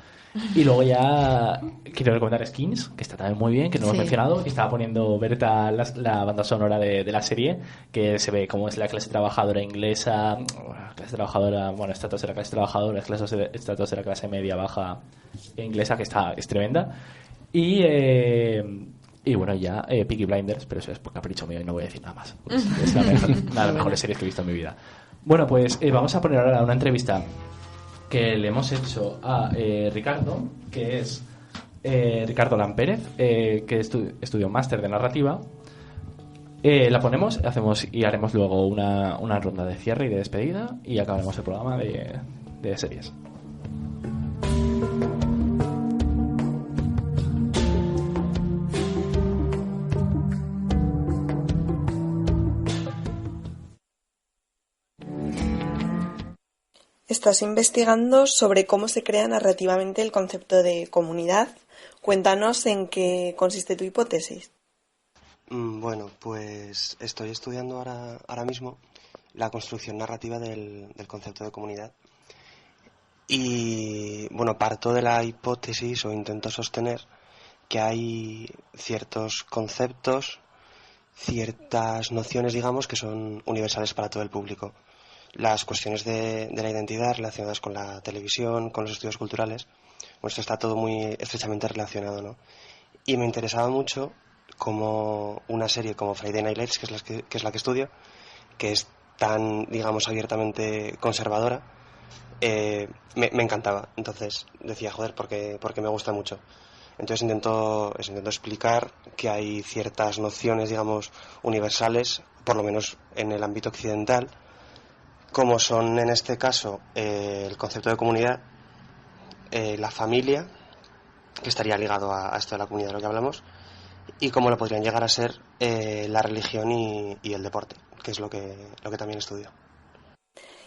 Y luego ya quiero recomendar Skins, que está también muy bien, que no hemos mencionado, que estaba poniendo Berta la banda sonora de la serie, que se ve cómo es la clase trabajadora inglesa, estatus de la clase trabajadora, estatus de la clase media baja inglesa, que es tremenda. Y bueno, ya Peaky Blinders, pero eso es por capricho mío y no voy a decir nada más. Es una de las mejores series que he visto en mi vida. Bueno, pues vamos a poner ahora una entrevista que le hemos hecho a Ricardo, que es Ricardo Lampérez, que estudió un máster de narrativa. La ponemos, y haremos luego una ronda de cierre y de despedida y acabaremos el programa de series. Estás investigando sobre cómo se crea narrativamente el concepto de comunidad. Cuéntanos en qué consiste tu hipótesis. Bueno, pues estoy estudiando ahora mismo la construcción narrativa del concepto de comunidad. Y bueno, parto de la hipótesis o intento sostener que hay ciertos conceptos, ciertas nociones, digamos, que son universales para todo el público. Las cuestiones de la identidad relacionadas con la televisión, con los estudios culturales, bueno, esto está todo muy estrechamente relacionado, ¿no? Y me interesaba mucho como una serie como Friday Night Lights, que es la que estudio, que es tan, digamos, abiertamente conservadora, me encantaba. Entonces decía, joder, porque me gusta mucho. Entonces intento explicar que hay ciertas nociones, digamos, universales, por lo menos en el ámbito occidental, como son en este caso el concepto de comunidad, la familia, que estaría ligado a esto de la comunidad de lo que hablamos, y cómo lo podrían llegar a ser la religión y el deporte, que es lo que también estudio.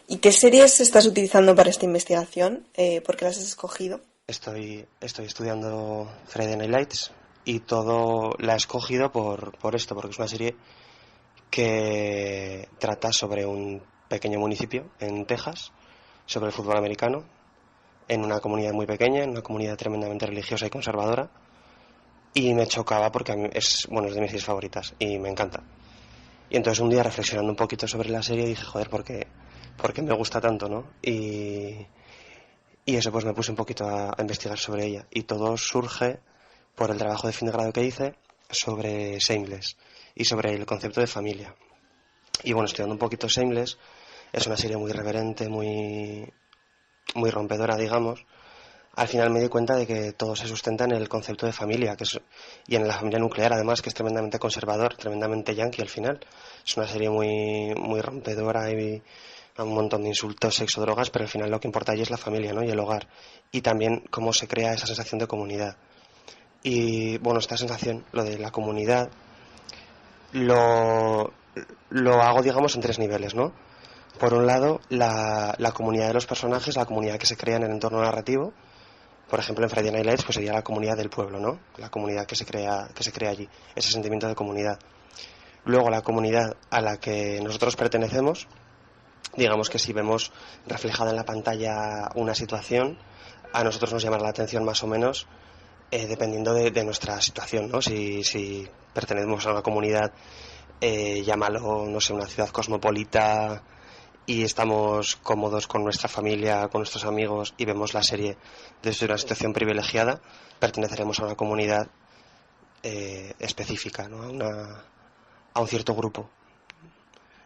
¿Y qué series estás utilizando para esta investigación? ¿Por qué las has escogido? Estoy estudiando Friday Night Lights y todo la he escogido por esto, porque es una serie que trata sobre un pequeño municipio en Texas, sobre el fútbol americano, en una comunidad muy pequeña, en una comunidad tremendamente religiosa y conservadora, y me chocaba porque a mí es de mis series favoritas y me encanta. Y entonces un día, reflexionando un poquito sobre la serie, dije, joder, ¿por qué me gusta tanto, no? Y eso, pues me puse un poquito a investigar sobre ella, y todo surge por el trabajo de fin de grado que hice sobre Shameless y sobre el concepto de familia. Y bueno, estudiando un poquito Shameless, es una serie muy irreverente, muy rompedora, digamos. Al final me di cuenta de que todo se sustenta en el concepto de familia, y en la familia nuclear, además, que es tremendamente conservador, tremendamente yankee al final. Es una serie muy rompedora y un montón de insultos, sexo, drogas, pero al final lo que importa allí es la familia, ¿no? Y el hogar. Y también cómo se crea esa sensación de comunidad. Y bueno, esta sensación, lo de la comunidad, lo hago, digamos, en tres niveles, ¿no? Por un lado, la comunidad de los personajes, la comunidad que se crea en el entorno narrativo. Por ejemplo, en Friday Night Lights, pues sería la comunidad del pueblo, ¿no? La comunidad que se crea allí, ese sentimiento de comunidad. Luego, la comunidad a la que nosotros pertenecemos, digamos que si vemos reflejada en la pantalla una situación, a nosotros nos llamará la atención más o menos, dependiendo de nuestra situación, ¿no? Si pertenecemos a una comunidad, llámalo, no sé, una ciudad cosmopolita, y estamos cómodos con nuestra familia, con nuestros amigos y vemos la serie desde una situación privilegiada, perteneceremos a una comunidad específica, ¿no? A un cierto grupo.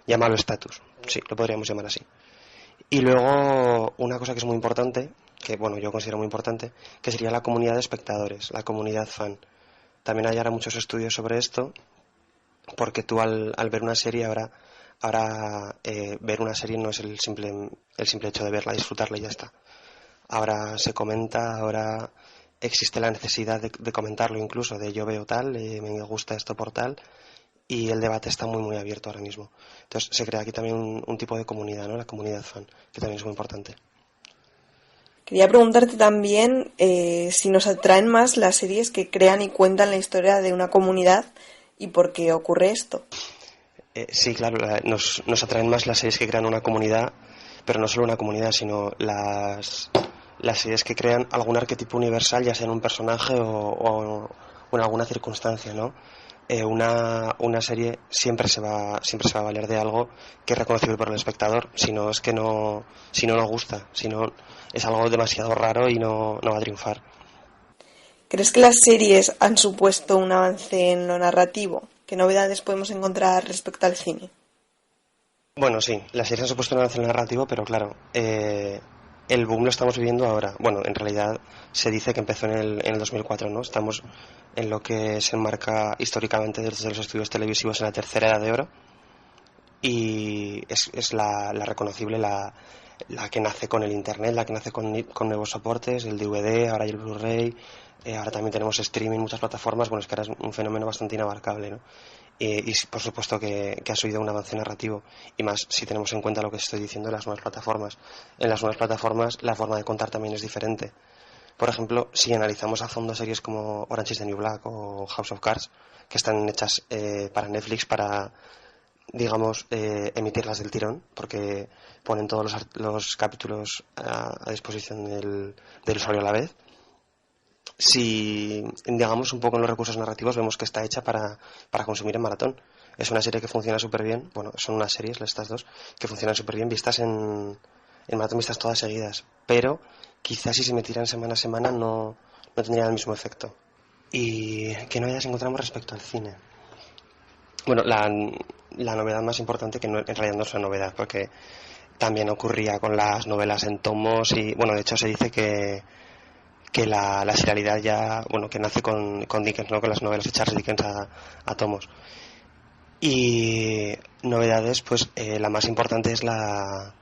Llámalo estatus, sí, lo podríamos llamar así. Y luego una cosa que es muy importante, que bueno, yo considero muy importante, que sería la comunidad de espectadores, la comunidad fan. También hay ahora muchos estudios sobre esto, porque tú al ver una serie ahora ver una serie no es el simple hecho de verla, disfrutarla y ya está. Ahora se comenta, ahora existe la necesidad de comentarlo incluso, de yo veo tal, me gusta esto por tal, y el debate está muy muy abierto ahora mismo. Entonces se crea aquí también un tipo de comunidad, ¿no? La comunidad fan, que también es muy importante. Quería preguntarte también si nos atraen más las series que crean y cuentan la historia de una comunidad y por qué ocurre esto. Sí, claro, nos atraen más las series que crean una comunidad, pero no solo una comunidad, sino las series que crean algún arquetipo universal, ya sea en un personaje o en alguna circunstancia, ¿no? Una serie siempre se va a valer de algo que es reconocible por el espectador, si no nos gusta, si no es algo demasiado raro y no va a triunfar. ¿Crees que las series han supuesto un avance en lo narrativo? ¿Qué novedades podemos encontrar respecto al cine? Bueno, sí, las series han supuesto un avance en lo narrativo, pero claro, el boom lo estamos viviendo ahora. Bueno, en realidad se dice que empezó en el 2004, ¿no? Estamos en lo que se enmarca históricamente desde los estudios televisivos en la tercera edad de oro, y es la reconocible, la que nace con el internet, la que nace con nuevos soportes, el DVD, ahora hay el Blu-ray, ahora también tenemos streaming, muchas plataformas. Bueno, es que ahora es un fenómeno bastante inabarcable, ¿no? Y por supuesto que ha subido un avance narrativo, y más si tenemos en cuenta lo que estoy diciendo de las nuevas plataformas. En las nuevas plataformas la forma de contar también es diferente. Por ejemplo, si analizamos a fondo series como Orange is the New Black o House of Cards, que están hechas para Netflix, para, digamos, emitirlas del tirón, porque ponen todos los capítulos a disposición del usuario a la vez. Si indagamos un poco en los recursos narrativos, vemos que está hecha para consumir en maratón. Es una serie que funciona súper bien. Bueno, son unas series, estas dos, que funcionan súper bien vistas en maratón, vistas todas seguidas. Pero quizás si se metieran semana a semana no tendría el mismo efecto. ¿Y qué novedades encontramos respecto al cine? Bueno, la novedad más importante, que en realidad no es una novedad, porque también ocurría con las novelas en tomos, y bueno, de hecho se dice que la serialidad ya, bueno, que nace con Dickens, ¿no? Con las novelas de Charles Dickens a tomos. Y novedades, pues la más importante es la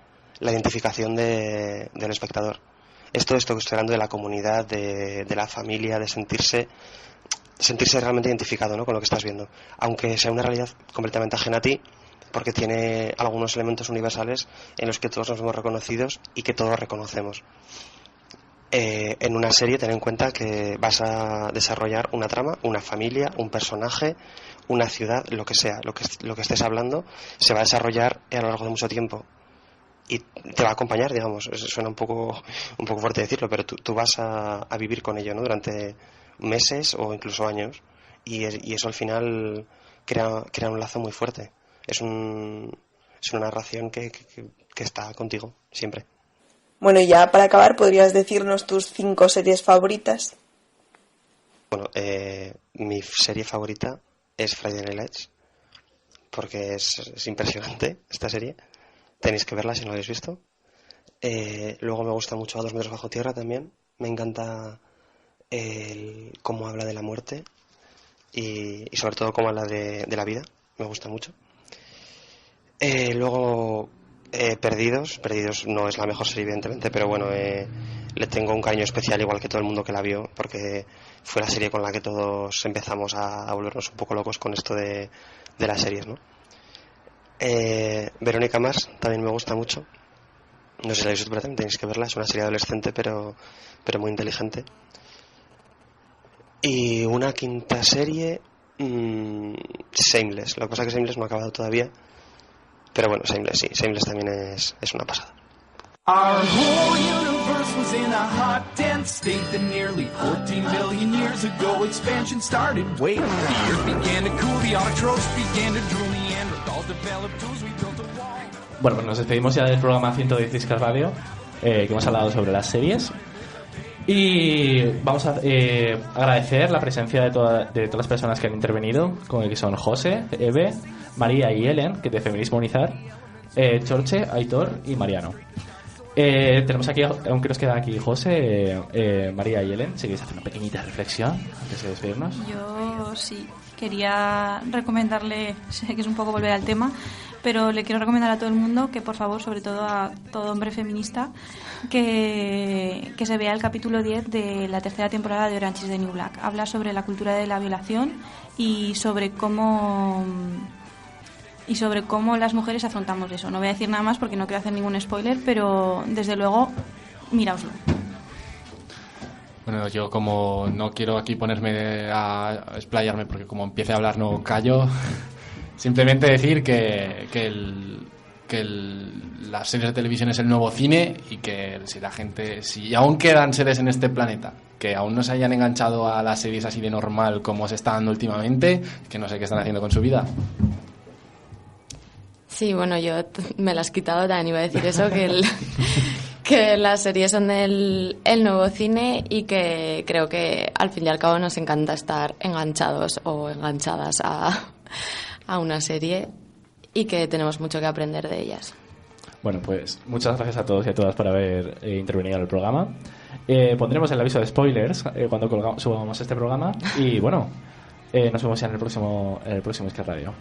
identificación del espectador. Esto que estoy hablando de la comunidad, de la familia, de sentirse realmente identificado, ¿no? Con lo que estás viendo, aunque sea una realidad completamente ajena a ti, porque tiene algunos elementos universales en los que todos nos vemos reconocidos y que todos reconocemos. En una serie, ten en cuenta que vas a desarrollar una trama, una familia, un personaje, una ciudad, lo que sea, lo que estés hablando, se va a desarrollar a lo largo de mucho tiempo y te va a acompañar, digamos. Suena un poco fuerte decirlo, pero tú vas a vivir con ello, ¿no? Durante meses o incluso años, y eso al final crea un lazo muy fuerte. Es una narración que está contigo siempre. Bueno, y ya para acabar, ¿podrías decirnos tus 5 series favoritas? Bueno, mi serie favorita es Friday Night Lights, porque es impresionante esta serie. Tenéis que verla si no la habéis visto. Luego me gusta mucho A 2 metros bajo tierra también. Me encanta cómo habla de la muerte y sobre todo cómo habla de la vida. Me gusta mucho. Luego Perdidos no es la mejor serie, evidentemente, pero bueno, le tengo un cariño especial, igual que todo el mundo que la vio, porque fue la serie con la que todos empezamos a volvernos un poco locos con esto de las series, ¿no? Verónica Mars también me gusta mucho. No sé si la habéis visto, pero también tenéis que verla. Es una serie adolescente, pero muy inteligente. Y una quinta serie, Shameless. Lo que pasa es que Shameless no ha acabado todavía. Pero bueno, Shameless sí. Shameless también es una pasada. Our whole universe was in a hot, dense state that nearly 14 billion years ago expansion started. Wait, the earth began to cool, the autotrophs began to drool, Neanderthals developed tools, we built a wall. Bueno, pues nos despedimos ya del programa 116 Radio, que hemos hablado sobre las series. Y vamos a agradecer la presencia de todas las personas que han intervenido, que son José, Eve, María y Ellen, que de Feminismo Unizar, Chorche, Aitor y Mariano. Tenemos aquí, aunque nos queda aquí José, María y Ellen, si queréis hacer una pequeñita reflexión antes de despedirnos. Yo sí, quería recomendarle, sé que es un poco volver al tema, pero le quiero recomendar a todo el mundo que por favor, sobre todo a todo hombre feminista, que se vea el capítulo 10 de la tercera temporada de Orange is the New Black. Habla sobre la cultura de la violación y sobre cómo las mujeres afrontamos eso. No voy a decir nada más porque no quiero hacer ningún spoiler, pero desde luego, miraoslo. Bueno, yo como no quiero aquí ponerme a explayarme porque como empiece a hablar no callo, simplemente decir que las series de televisión es el nuevo cine y que si aún quedan seres en este planeta que aún no se hayan enganchado a las series así de normal como se está dando últimamente, que no sé qué están haciendo con su vida. Sí, bueno, yo me las he quitado, también iba a decir eso, que las series son el nuevo cine y que creo que al fin y al cabo nos encanta estar enganchados o enganchadas a una serie y que tenemos mucho que aprender de ellas. Bueno, pues muchas gracias a todos y a todas por haber intervenido en el programa. Pondremos el aviso de spoilers cuando subamos este programa y bueno, nos vemos ya en el próximo Esquer Radio.